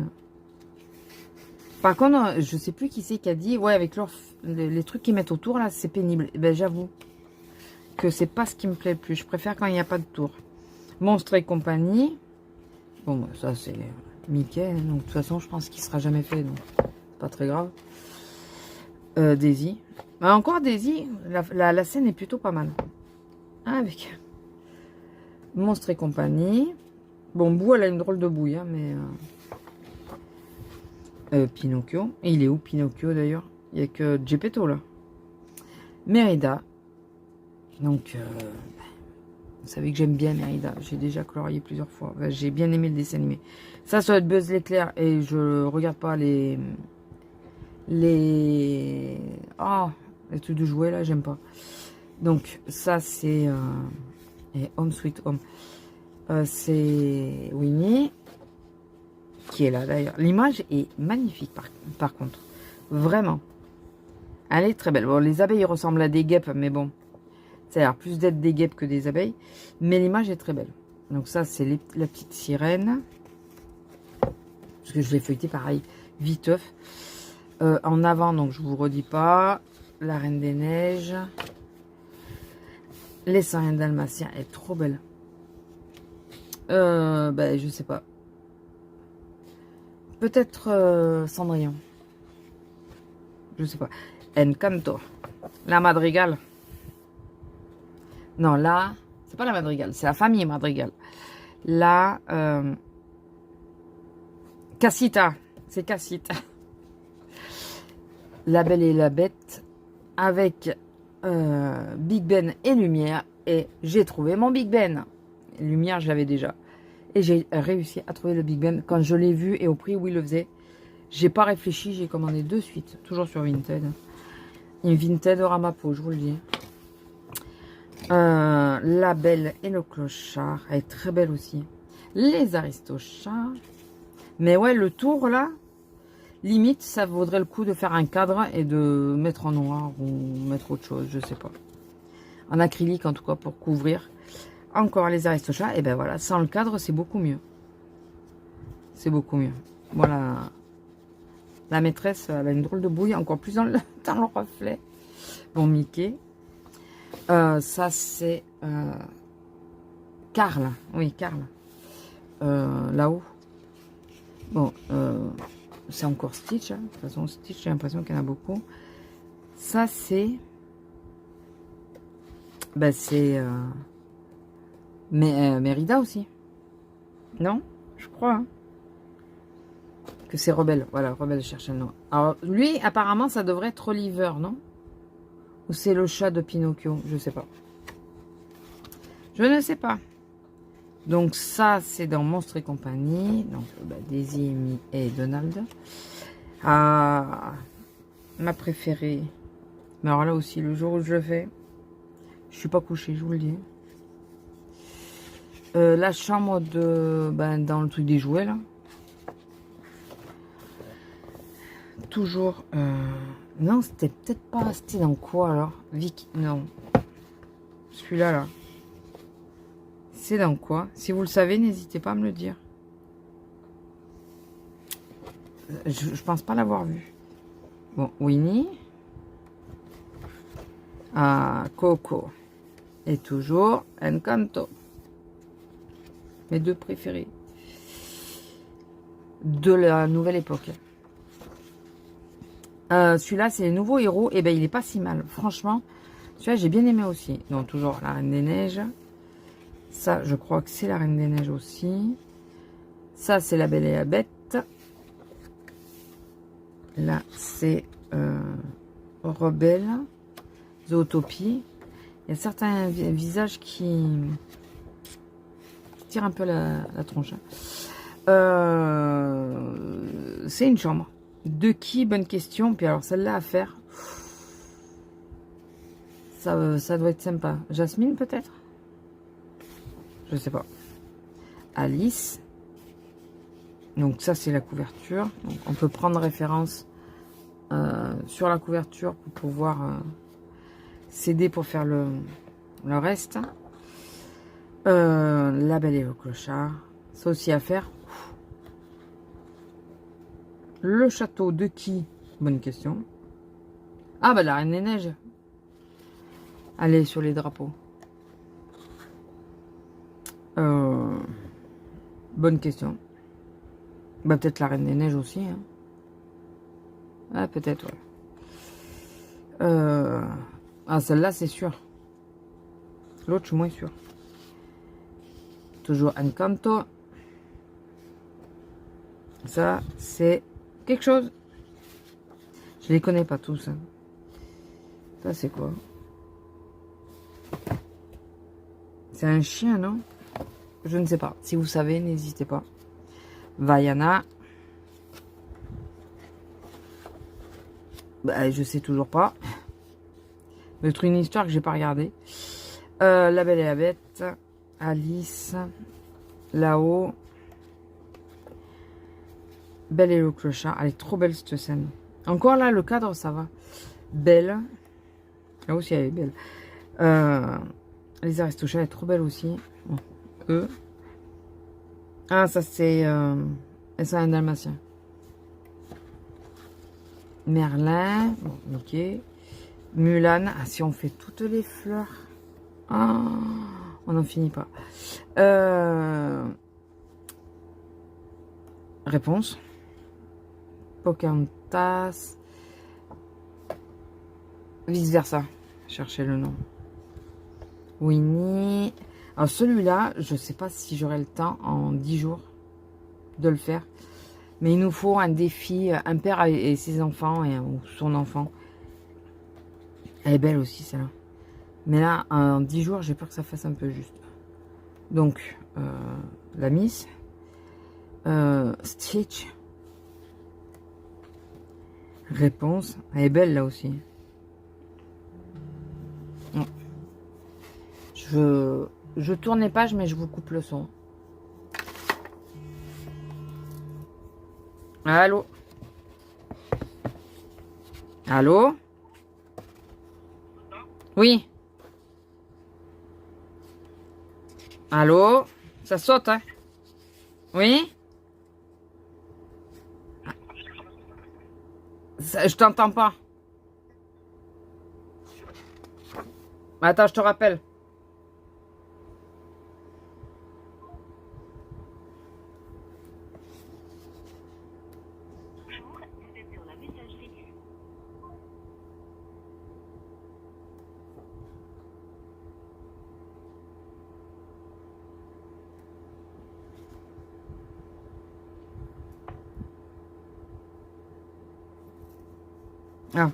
Par contre, je sais plus qui c'est qui a dit, ouais, avec les trucs qu'ils mettent autour, là, c'est pénible. Eh ben, j'avoue que c'est pas ce qui me plaît le plus. Je préfère quand il n'y a pas de tour. Monstres et compagnie. Bon, bah, ça, c'est Mickey. Hein, donc, de toute façon, je pense qu'il sera jamais fait. Donc, c'est pas très grave. Daisy. Bah, encore Daisy, la scène est plutôt pas mal. Ah, avec Monstres et compagnie. Bon, Bou, elle a une drôle de bouille, hein, mais... Pinocchio. Et il est où, Pinocchio, d'ailleurs? Il n'y a que Geppetto, là. Mérida. Donc, vous savez que j'aime bien Mérida. J'ai déjà colorié plusieurs fois. Enfin, j'ai bien aimé le dessin animé. Ça va être Buzz l'éclair. Et je regarde pas les trucs de jouets, là, j'aime pas. Donc, ça, c'est... et Home Sweet Home. C'est Winnie. Qui est là, d'ailleurs. L'image est magnifique, par contre. Vraiment. Elle est très belle. Bon, les abeilles ressemblent à des guêpes, mais bon... Ça a l'air plus d'être des guêpes que des abeilles. Mais l'image est très belle. Donc ça, c'est la petite sirène. Parce que je l'ai feuilleté pareil, viteuf. En avant, donc je vous redis pas. La Reine des Neiges. Les 101 Dalmatiens est trop belle. Ben, je sais pas. Peut-être Cendrillon. Je sais pas. Encanto. La Madrigal. Non, là, c'est pas la Madrigal, c'est la famille Madrigal. La Casita. C'est Casita. La Belle et la Bête avec Big Ben et Lumière. Et j'ai trouvé mon Big Ben. Lumière, je l'avais déjà. Et j'ai réussi à trouver le Big Ben quand je l'ai vu et au prix où il le faisait. J'ai pas réfléchi, j'ai commandé de suite. Toujours sur Vinted. Une Vinted Ramapo, je vous le dis. La Belle et le Clochard. Elle est très belle aussi. Les Aristochats. Mais ouais, le tour là, limite, ça vaudrait le coup de faire un cadre et de mettre en noir ou mettre autre chose, je sais pas. En acrylique en tout cas pour couvrir. Encore les Aristochats. Et ben voilà, sans le cadre, c'est beaucoup mieux. C'est beaucoup mieux. Voilà. La maîtresse, elle a une drôle de bouille, encore plus dans le reflet. Bon, Mickey. Ça, c'est Carl. Oui, Carl. Là-haut. Bon, c'est encore Stitch. Hein. De toute façon, Stitch, j'ai l'impression qu'il y en a beaucoup. Ça, c'est... Ben, c'est... Mérida aussi. Non? Je crois. Hein. Que c'est Rebelle. Voilà, Rebelle cherche un nom. Alors, lui, apparemment, ça devrait être Oliver, non? Ou c'est le chat de Pinocchio? Je sais pas. Je ne sais pas. Donc, ça, c'est dans Monstres et compagnie. Donc, Daisy, Amy et Donald. Ah, ma préférée. Mais alors là aussi, le jour où je le fais, je suis pas couchée, je vous le dis. La chambre de... dans le truc des jouets, là. Toujours... non, c'était peut-être pas... C'était dans quoi, alors? Vic... Non. Celui-là, là. C'est dans quoi? Si vous le savez, n'hésitez pas à me le dire. Je pense pas l'avoir vu. Bon, Winnie. Ah, Coco. Et toujours Encanto. Mes deux préférés. De la nouvelle époque. Celui-là, c'est les nouveaux héros. Et ben, il est pas si mal. Franchement, celui-là, j'ai bien aimé aussi. Donc, toujours la Reine des Neiges. Ça, je crois que c'est la Reine des Neiges aussi. Ça, c'est la Belle et la Bête. Là, c'est Rebelle. Zootopie. Il y a certains visages qui tirent un peu la tronche. C'est une chambre. De qui? Bonne question. Puis alors, celle-là à faire. Ça doit être sympa. Jasmine, peut-être? Je sais pas. Alice. Donc ça, c'est la couverture. Donc, on peut prendre référence sur la couverture pour pouvoir s'aider pour faire le reste. La Belle et le Clochard. Ça aussi à faire. Le château de qui? Bonne question. Ah, bah la Reine des Neiges. Allez, sur les drapeaux. Bonne question. Bah, peut-être la Reine des Neiges aussi. Hein. Ah, peut-être, ouais. Ah, celle-là, c'est sûr. L'autre, je suis moins sûr. Toujours Encanto. Ça, c'est quelque chose. Je les connais pas tous. Hein. Ça, c'est quoi? C'est un chien, non? Je ne sais pas. Si vous savez, n'hésitez pas. Vaiana. Bah, je sais toujours pas. Peut-être une histoire que j'ai pas regardée. La Belle et la Bête. Alice. Là-haut. Belle et le Clochard. Elle est trop belle cette scène. Encore là, le cadre, ça va. Belle. Là aussi, elle est belle. Les Aristochats, elle est trop belle aussi. Bon, eux. Ah, ça c'est... c'est un dalmatien. Merlin. Bon, Mickey. Mulan. Ah, si on fait toutes les fleurs. Ah, on n'en finit pas. Réponse. Pocahontas. Vice versa. Cherchez le nom. Winnie. Alors celui-là, je sais pas si j'aurai le temps en 10 jours de le faire. Mais il nous faut un défi, un père et ses enfants, ou son enfant. Elle est belle aussi celle-là. Mais là, en 10 jours, j'ai peur que ça fasse un peu juste. Donc, la Miss. Stitch. Réponse. Elle est belle là aussi. Je tourne les pages, mais je vous coupe le son. Allô? Allô? Oui. Allô? Ça saute, hein? Oui? Je t'entends pas. Attends, je te rappelle. Ah.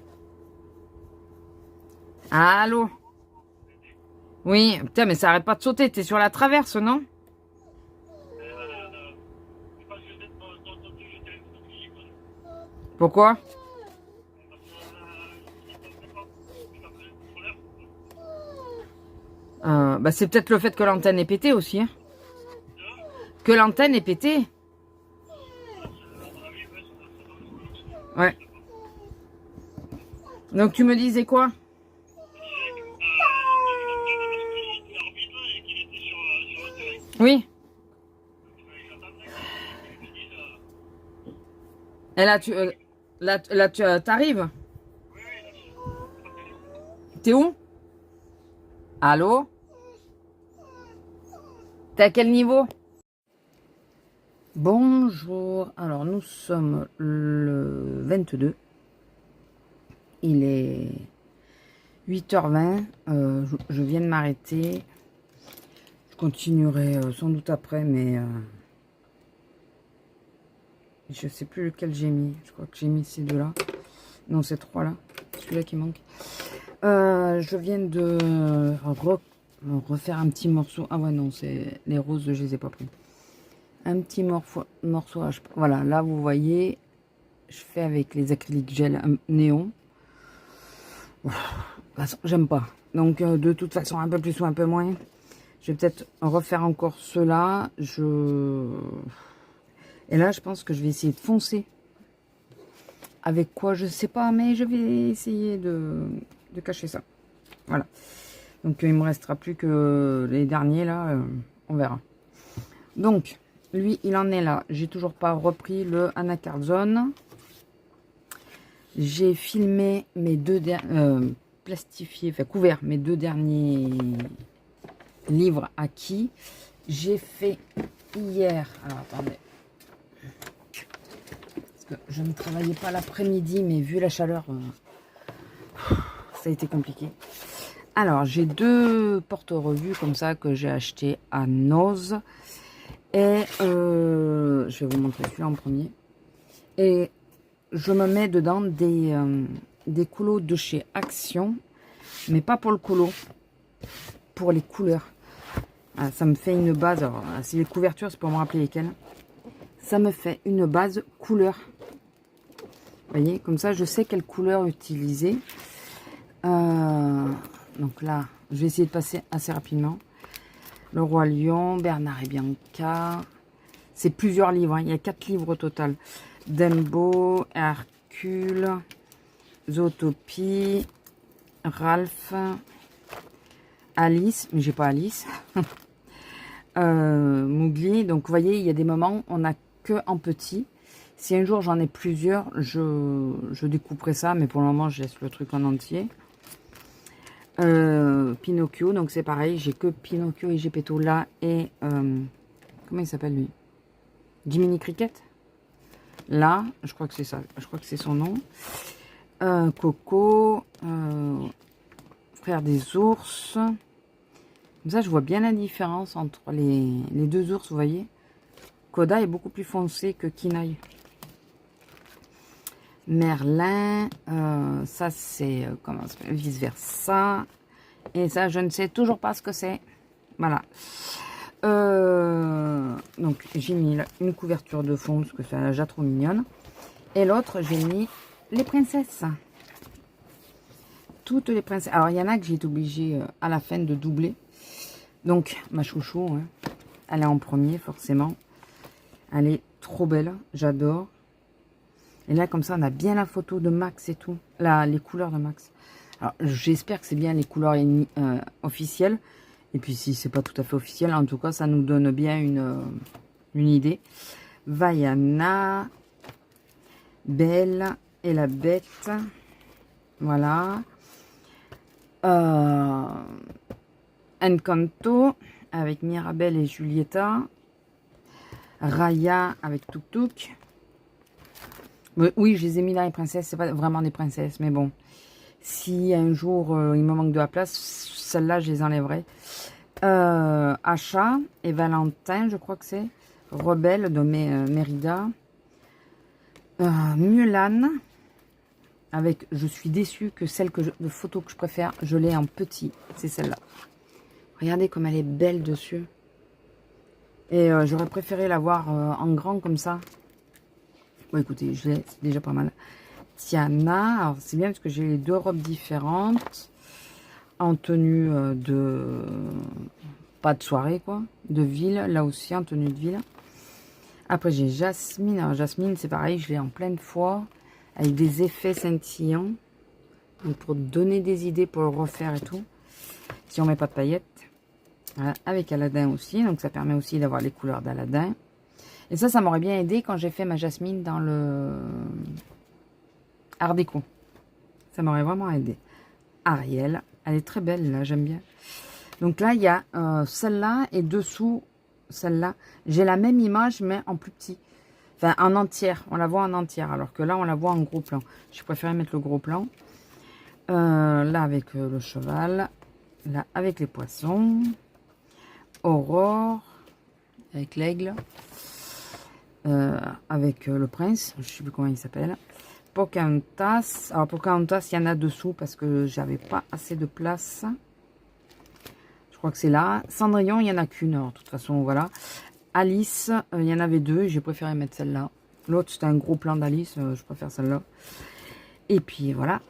Allô? Oui, putain, mais ça arrête pas de sauter. T'es sur la traverse, non? Pourquoi? Bah c'est peut-être le fait que l'antenne est pétée aussi. Hein. Que l'antenne est pétée. Ouais. Donc tu me disais quoi? Oui. Et là, tu t'arrives? T'es où? Allô? T'es à quel niveau? Bonjour. Alors, nous sommes le 22. Il est 8h20. Je viens de m'arrêter. Je continuerai sans doute après, mais je sais plus lequel j'ai mis. Je crois que j'ai mis ces deux-là. Non, ces trois-là. Celui-là qui manque. Je viens de refaire un petit morceau. Ah ouais, non, c'est les roses, je les ai pas pris. Un petit morceau. Voilà, là, vous voyez, je fais avec les acryliques gel néon. De toute façon, j'aime pas. Donc, de toute façon, un peu plus ou un peu moins. Je vais peut-être refaire encore cela. Et là, je pense que je vais essayer de foncer. Avec quoi, je sais pas, mais je vais essayer de cacher ça. Voilà. Donc, il me restera plus que les derniers, là. On verra. Donc, lui, il en est là. J'ai toujours pas repris le Anacards Zone. J'ai filmé mes deux derniers... plastifié, enfin couvert mes deux derniers livres acquis. J'ai fait hier... Alors, attendez. Parce que je ne travaillais pas l'après-midi, mais vu la chaleur, ça a été compliqué. Alors, j'ai deux porte-revues comme ça que j'ai acheté à Noz. Et je vais vous montrer celui-là en premier. Et je me mets dedans des colos de chez Action. Mais pas pour le colo. Pour les couleurs. Ah, ça me fait une base. Alors, c'est les couvertures, c'est pour me rappeler lesquelles. Ça me fait une base couleur. Vous voyez, comme ça, je sais quelle couleur utiliser. Donc là, je vais essayer de passer assez rapidement. Le Roi Lion, Bernard et Bianca. C'est plusieurs livres. Hein. Il y a 4 livres au total. Dumbo, Hercule, Zootopie, Ralph, Alice. Mais j'ai pas Alice. Mowgli. Donc, vous voyez, il y a des moments, on n'a que en petit. Si un jour j'en ai plusieurs, je découperai ça. Mais pour le moment, je laisse le truc en entier. Pinocchio, donc c'est pareil, j'ai que Pinocchio et Geppetto là et comment il s'appelle lui? Jiminy Cricket. Là, je crois que c'est ça, je crois que c'est son nom. Coco, frère des ours. Comme ça, je vois bien la différence entre les deux ours, vous voyez. Koda est beaucoup plus foncé que Kinaï. Merlin, ça c'est comment ça s'appelle, vice versa. Et ça, je ne sais toujours pas ce que c'est. Voilà. Donc, j'ai mis une couverture de fond parce que c'est déjà trop mignonne. Et l'autre, j'ai mis les princesses. Toutes les princesses. Alors, il y en a que j'ai été obligée à la fin de doubler. Donc, ma chouchou, hein, elle est en premier, forcément. Elle est trop belle. J'adore. Et là, comme ça, on a bien la photo de Max et tout. Là, les couleurs de Max. Alors, j'espère que c'est bien les couleurs officielles. Et puis, si c'est pas tout à fait officiel, en tout cas, ça nous donne bien une idée. Vaiana, Belle et la Bête. Voilà. Encanto avec Mirabelle et Julieta. Raya avec Tuk Tuk. Oui, je les ai mis là, les princesses. C'est pas vraiment des princesses, mais bon. Si un jour il me manque de la place, celle-là, je les enlèverai. Achat et Valentin, je crois que c'est. Rebelle de Mérida. Mulan. Avec, je suis déçue que celle de photo que je préfère, je l'ai en petit. C'est celle-là. Regardez comme elle est belle dessus. Et j'aurais préféré l'avoir en grand comme ça. Bon, écoutez, je l'ai, c'est déjà pas mal. Tiana, alors c'est bien parce que j'ai les deux robes différentes. En tenue de... pas de soirée, quoi. De ville, là aussi, en tenue de ville. Après, j'ai Jasmine. Alors, Jasmine, c'est pareil, je l'ai en pleine foi. Avec des effets scintillants. Donc, pour donner des idées pour le refaire et tout. Si on met pas de paillettes. Voilà, avec Aladdin aussi. Donc, ça permet aussi d'avoir les couleurs d'Aladdin. Et ça m'aurait bien aidé quand j'ai fait ma Jasmine dans le Art déco. Ça m'aurait vraiment aidé. Ariel. Elle est très belle, là, j'aime bien. Donc là, il y a celle-là et dessous, celle-là. J'ai la même image, mais en plus petit. Enfin, en entière. On la voit en entière, alors que là, on la voit en gros plan. J'ai préféré mettre le gros plan. Là, avec le cheval. Là, avec les poissons. Aurore. Avec l'aigle. Avec le prince. Je ne sais plus comment il s'appelle. Pocahontas. Alors, Pocahontas, il y en a dessous parce que j'avais pas assez de place. Je crois que c'est là. Cendrillon, il n'y en a qu'une. De toute façon, voilà. Alice, il y en avait deux. J'ai préféré mettre celle-là. L'autre, c'était un gros plan d'Alice. Je préfère celle-là. Et puis, voilà.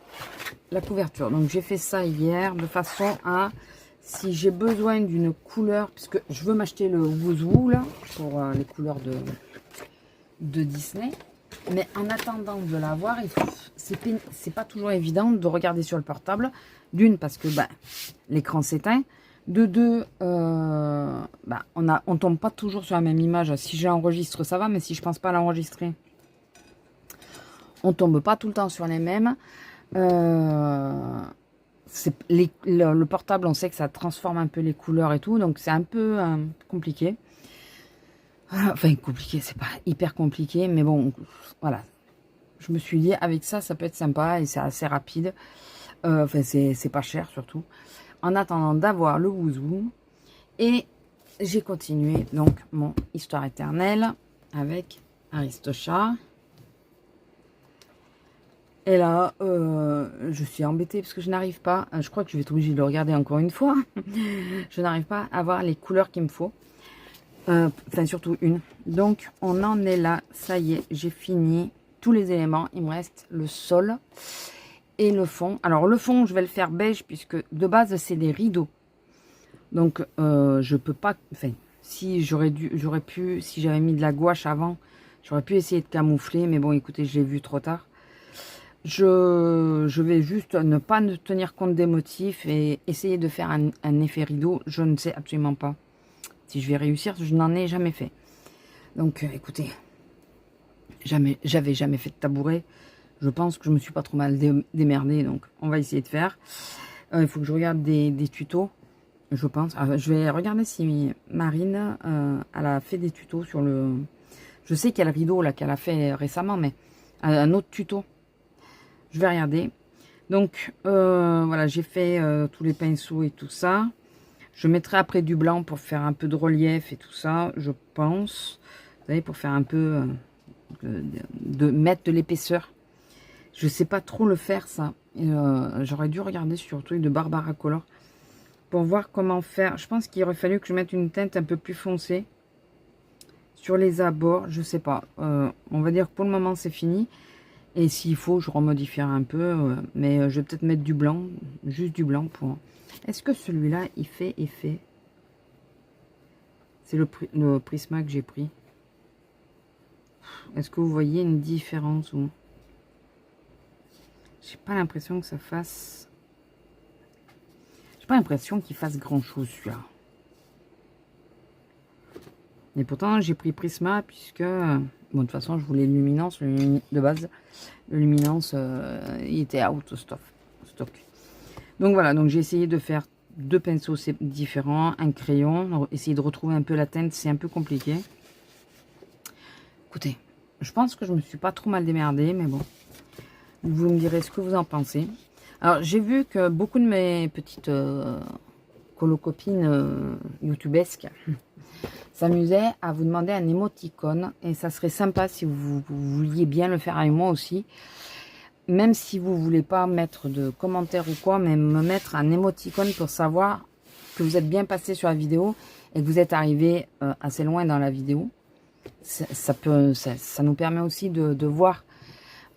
La couverture. Donc, j'ai fait ça hier de façon à... Si j'ai besoin d'une couleur... Puisque je veux m'acheter le Wouzou, là. Pour les couleurs de Disney. Mais en attendant de l'avoir, c'est pas toujours évident de regarder sur le portable. D'une, parce que l'écran s'éteint. De deux, on tombe pas toujours sur la même image. Si j'enregistre, ça va, mais si je pense pas à l'enregistrer, on tombe pas tout le temps sur les mêmes. Le portable, on sait que ça transforme un peu les couleurs et tout, donc c'est un peu compliqué. Enfin, compliqué, c'est pas hyper compliqué, mais bon, voilà. Je me suis dit, avec ça, ça peut être sympa et c'est assez rapide. Enfin, c'est pas cher surtout. En attendant d'avoir le Wouzou. Et j'ai continué donc mon Histoire éternelle avec Aristocha. Et là, je suis embêtée parce que je n'arrive pas. Je crois que je vais être obligée de le regarder encore une fois. Je n'arrive pas à avoir les couleurs qu'il me faut. Enfin, surtout une. Donc, on en est là. Ça y est, j'ai fini tous les éléments. Il me reste le sol et le fond. Alors, le fond, je vais le faire beige puisque de base, c'est des rideaux. Donc, je peux pas... Enfin, si j'aurais pu... Si j'avais mis de la gouache avant, j'aurais pu essayer de camoufler. Mais bon, écoutez, je l'ai vu trop tard. Je vais juste ne pas tenir compte des motifs et essayer de faire un effet rideau. Je ne sais absolument pas si je vais réussir. Je n'en ai jamais fait. Donc, écoutez, j'avais jamais fait de tabouret. Je pense que je me suis pas trop mal démerdée. Donc, on va essayer de faire. Il faut que je regarde des tutos. Je pense. Je vais regarder si Marine, elle a fait des tutos sur le... Je sais qu'il y a le rideau là qu'elle a fait récemment, mais un autre tuto. Je vais regarder. Donc, voilà, j'ai fait tous les pinceaux et tout ça. Je mettrai après du blanc pour faire un peu de relief et tout ça, je pense. Vous savez, pour faire un peu... mettre de l'épaisseur. Je sais pas trop le faire, ça. J'aurais dû regarder sur le truc de Barbara Color pour voir comment faire. Je pense qu'il aurait fallu que je mette une teinte un peu plus foncée sur les abords. Je sais pas. On va dire que pour le moment, c'est fini. Et s'il faut, je remodifierai un peu. Mais je vais peut-être mettre du blanc. Juste du blanc pour... Est-ce que celui-là, il fait effet? C'est le Prisma que j'ai pris. Est-ce que vous voyez une différence ou... J'ai pas l'impression que ça fasse... J'ai pas l'impression qu'il fasse grand-chose, celui-là. Et pourtant, j'ai pris Prisma puisque... Bon, de toute façon, je voulais Luminance de base. Le Luminance, il était out of stock. Donc voilà, donc j'ai essayé de faire 2 pinceaux différents, un crayon, essayer de retrouver un peu la teinte, c'est un peu compliqué. Écoutez, je pense que je me suis pas trop mal démerdée, mais bon. Vous me direz ce que vous en pensez. Alors, j'ai vu que beaucoup de mes petites colo-copines youtubesques s'amusaient à vous demander un émoticône. Et ça serait sympa si vous vouliez bien le faire avec moi aussi. Même si vous ne voulez pas mettre de commentaires ou quoi, mais me mettre un émoticône pour savoir que vous êtes bien passé sur la vidéo et que vous êtes arrivé assez loin dans la vidéo. Ça nous permet aussi de voir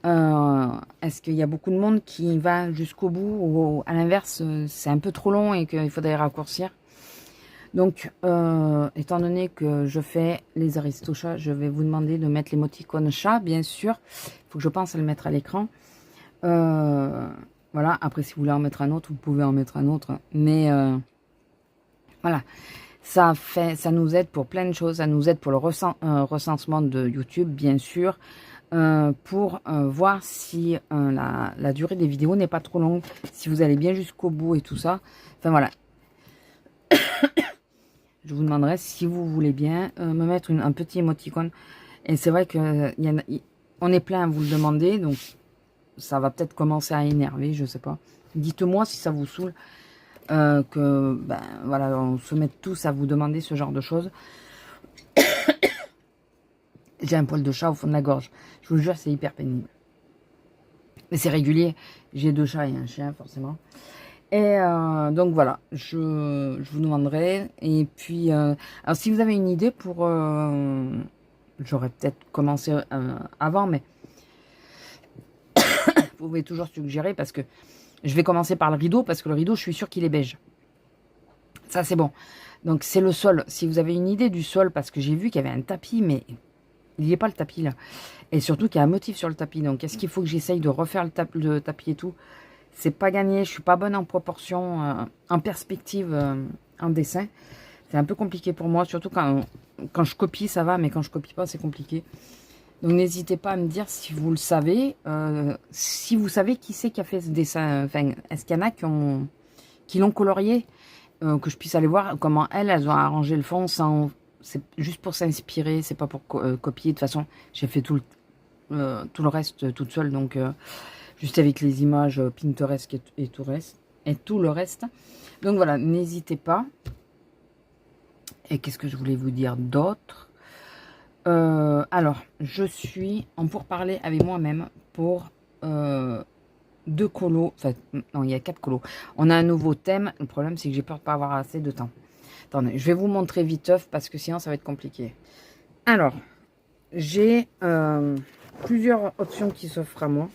est-ce qu'il y a beaucoup de monde qui va jusqu'au bout ou à l'inverse, c'est un peu trop long et qu'il faudrait raccourcir. Donc, étant donné que je fais les aristochats, je vais vous demander de mettre l'émoticône chat, bien sûr. Il faut que je pense à le mettre à l'écran. Voilà, après si vous voulez en mettre un autre, vous pouvez en mettre un autre. Mais voilà, ça nous aide pour plein de choses. Ça nous aide pour le recensement de YouTube, bien sûr. Pour voir si la durée des vidéos n'est pas trop longue. Si vous allez bien jusqu'au bout et tout ça. Enfin voilà. Je vous demanderai si vous voulez bien me mettre un petit émoticône. Et c'est vrai que on est plein à vous le demander. Donc ça va peut-être commencer à énerver, je sais pas. Dites-moi si ça vous saoule que ben voilà, on se mette tous à vous demander ce genre de choses. J'ai un poil de chat au fond de la gorge. Je vous le jure, c'est hyper pénible. Mais c'est régulier. J'ai 2 chats et un chien, forcément. Et donc voilà, je vous demanderai. Et puis, alors si vous avez une idée pour... J'aurais peut-être commencé avant, mais vous pouvez toujours suggérer parce que je vais commencer par le rideau, parce que le rideau, je suis sûre qu'il est beige. Ça, c'est bon. Donc, c'est le sol. Si vous avez une idée du sol, parce que j'ai vu qu'il y avait un tapis, mais il n'y a pas le tapis, là. Et surtout qu'il y a un motif sur le tapis. Donc, est-ce qu'il faut que j'essaye de refaire le tapis et tout? C'est pas gagné. Je suis pas bonne en proportion, en perspective, en dessin. C'est un peu compliqué pour moi. Surtout quand je copie, ça va. Mais quand je copie pas, c'est compliqué. Donc, n'hésitez pas à me dire si vous le savez. Si vous savez qui c'est qui a fait ce dessin. Enfin, est-ce qu'il y en a qui l'ont colorié? Que je puisse aller voir comment elles ont arrangé le fond sans... C'est juste pour s'inspirer, c'est pas pour copier. De toute façon, j'ai fait tout le reste toute seule. Donc, juste avec les images Pinterest et tout le reste. Donc, voilà, n'hésitez pas. Et qu'est-ce que je voulais vous dire d'autre? Alors, je suis en pourparlers avec moi-même pour 2 colos. Enfin, non, il y a 4 colos. On a un nouveau thème. Le problème, c'est que j'ai peur de pas avoir assez de temps. Attendez, je vais vous montrer viteuf parce que sinon, ça va être compliqué. Alors, j'ai plusieurs options qui s'offrent à moi.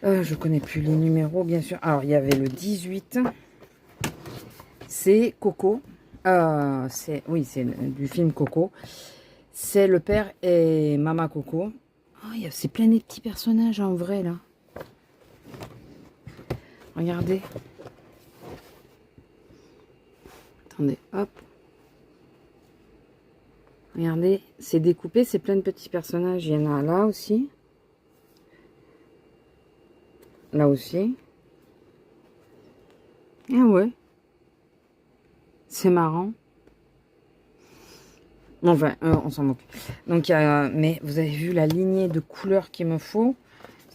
Je connais plus les numéros, bien sûr. Alors, il y avait le 18. C'est Coco. Oui, c'est du film Coco. C'est le père et Maman Coco. Oh, c'est plein de petits personnages en vrai, là. Regardez. Attendez, hop. Regardez, c'est découpé, c'est plein de petits personnages. Il y en a là aussi. Là aussi. Ah ouais. C'est marrant. Enfin, on s'en moque. Donc, mais vous avez vu la lignée de couleurs qu'il me faut.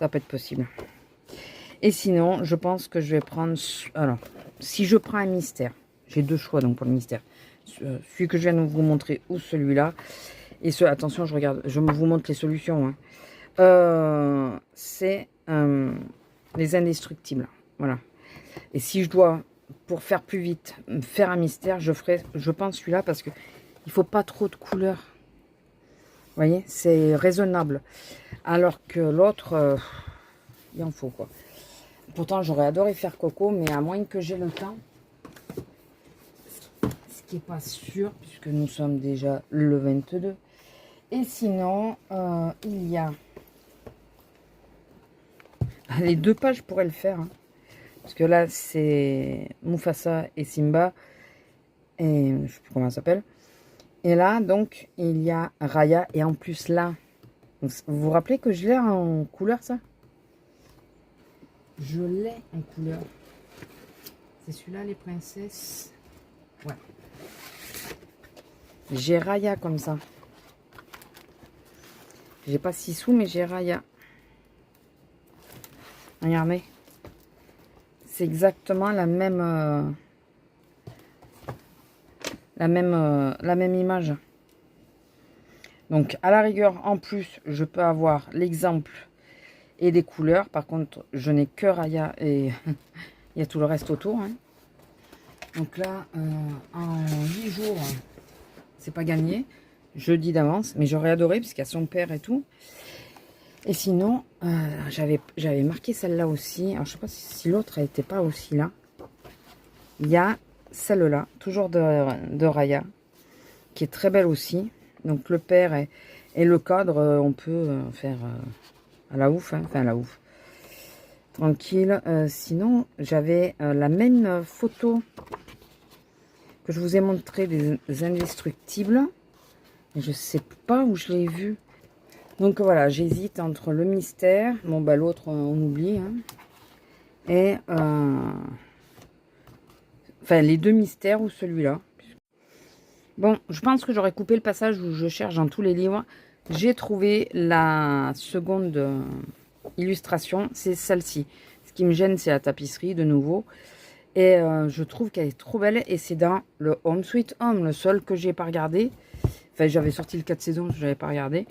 Ça va pas être possible. Et sinon, je pense que je vais prendre... Alors, si je prends un mystère, j'ai deux choix donc pour le mystère. Celui que je viens de vous montrer ou celui-là. Et attention, je regarde, je vous montre les solutions. Hein. C'est les indestructibles. Voilà. Et si je dois, pour faire plus vite, faire un mystère, je pense celui-là parce que il faut pas trop de couleurs. Vous voyez, c'est raisonnable. Alors que l'autre, il en faut quoi. Pourtant, j'aurais adoré faire Coco, mais à moins que j'ai le temps. Ce qui n'est pas sûr, puisque nous sommes déjà le 22. Et sinon, il y a... Les 2 pages, je pourrais le faire. Hein. Parce que là, c'est Mufasa et Simba. Et je ne sais plus comment ça s'appelle. Et là, donc, il y a Raya. Et en plus, là, vous vous rappelez que je l'ai en couleur, ça? Je l'ai en couleur. C'est celui-là, les princesses. Ouais. J'ai Raya comme ça. J'ai pas 6 sous, mais j'ai Raya. Regardez. C'est exactement la même... la même image. Donc, à la rigueur, en plus, je peux avoir l'exemple et des couleurs. Par contre, je n'ai que Raya et il y a tout le reste autour. Hein. Donc là, en 8 jours, c'est pas gagné. Je dis d'avance, mais j'aurais adoré parce qu'il y a son père et tout. Et sinon, j'avais marqué celle-là aussi. Alors, je sais pas si l'autre n'était pas aussi là. Il y a celle-là, toujours de Raya, qui est très belle aussi. Donc le père et le cadre, on peut faire à la ouf, hein, enfin à la ouf. Tranquille. Sinon, j'avais la même photo que je vous ai montré des indestructibles. Et je sais pas où je l'ai vue. Donc voilà, j'hésite entre le mystère. Bon, bah l'autre, on oublie. Hein, et... enfin, les 2 mystères ou celui-là. Bon, je pense que j'aurais coupé le passage où je cherche dans tous les livres. J'ai trouvé la seconde illustration, c'est celle-ci. Ce qui me gêne, c'est la tapisserie, de nouveau. Et je trouve qu'elle est trop belle. Et c'est dans le Home Sweet Home, le seul que j'ai pas regardé. Enfin, j'avais sorti le 4 saisons, je n'avais pas regardé.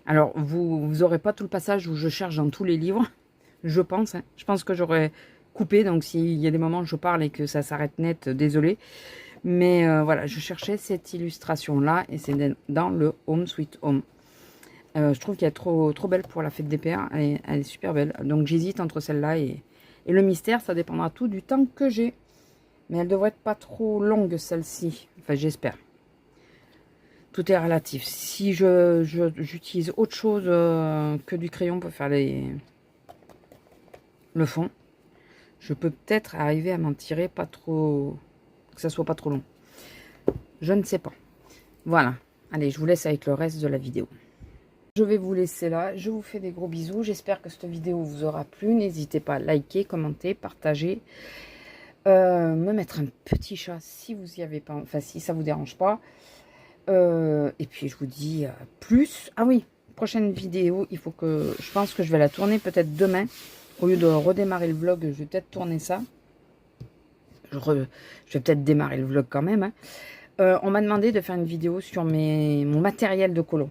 Alors, vous n'aurez pas tout le passage où je cherche dans tous les livres. Je pense. Hein. Je pense que j'aurais coupé. Donc, s'il y a des moments où je parle et que ça s'arrête net, désolé. Mais voilà, je cherchais cette illustration-là et c'est dans le Home Sweet Home. Je trouve qu'elle est trop belle pour la fête des pères. Elle est super belle. Donc j'hésite entre celle-là et le mystère. Ça dépendra tout du temps que j'ai. Mais elle devrait être pas trop longue, celle-ci. Enfin, j'espère. Tout est relatif. Si j'utilise autre chose que du crayon pour faire le fond, je peux peut-être arriver à m'en tirer pas trop... que ça soit pas trop long. Je ne sais pas. Voilà. Allez, je vous laisse avec le reste de la vidéo. Je vais vous laisser là. Je vous fais des gros bisous. J'espère que cette vidéo vous aura plu. N'hésitez pas à liker, commenter, partager. Me mettre un petit chat si vous y avez pas... Enfin, si ça vous dérange pas. Et puis, je vous dis plus. Ah oui, prochaine vidéo. Il faut que... Je pense que je vais la tourner peut-être demain. Au lieu de redémarrer le vlog, je vais peut-être tourner ça. Je vais peut-être démarrer le vlog quand même. Hein. On m'a demandé de faire une vidéo sur mon matériel de colo.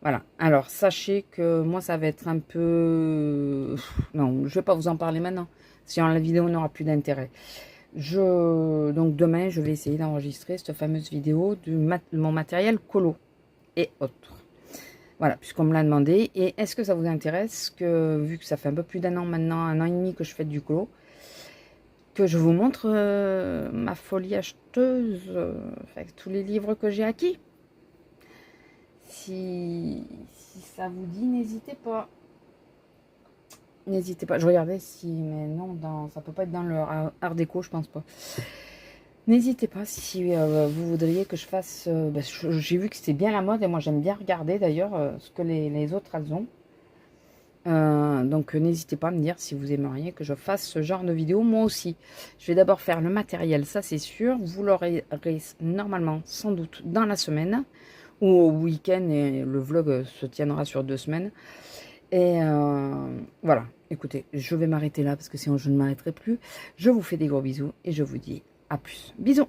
Voilà. Alors, sachez que moi, ça va être un peu... Non, je ne vais pas vous en parler maintenant. Sinon, la vidéo n'aura plus d'intérêt. Donc, demain, je vais essayer d'enregistrer cette fameuse vidéo de mon matériel colo et autres. Voilà, puisqu'on me l'a demandé. Et est-ce que ça vous intéresse que, vu que ça fait un peu plus d'un an maintenant, 1 an et demi que je fais du colo, que je vous montre ma folie acheteuse, avec tous les livres que j'ai acquis. Si ça vous dit, n'hésitez pas. N'hésitez pas. Je regardais si... Mais non, ça peut pas être dans le art déco, je pense pas. N'hésitez pas si vous voudriez que je fasse... j'ai vu que c'était bien la mode et moi j'aime bien regarder d'ailleurs ce que les autres elles ont. Donc n'hésitez pas à me dire si vous aimeriez que je fasse ce genre de vidéo moi aussi. Je vais d'abord faire le matériel, ça c'est sûr. Vous l'aurez normalement sans doute dans la semaine ou au week-end et le vlog se tiendra sur 2 semaines. Et voilà, écoutez, je vais m'arrêter là parce que sinon je ne m'arrêterai plus. Je vous fais des gros bisous et je vous dis à plus. Bisous.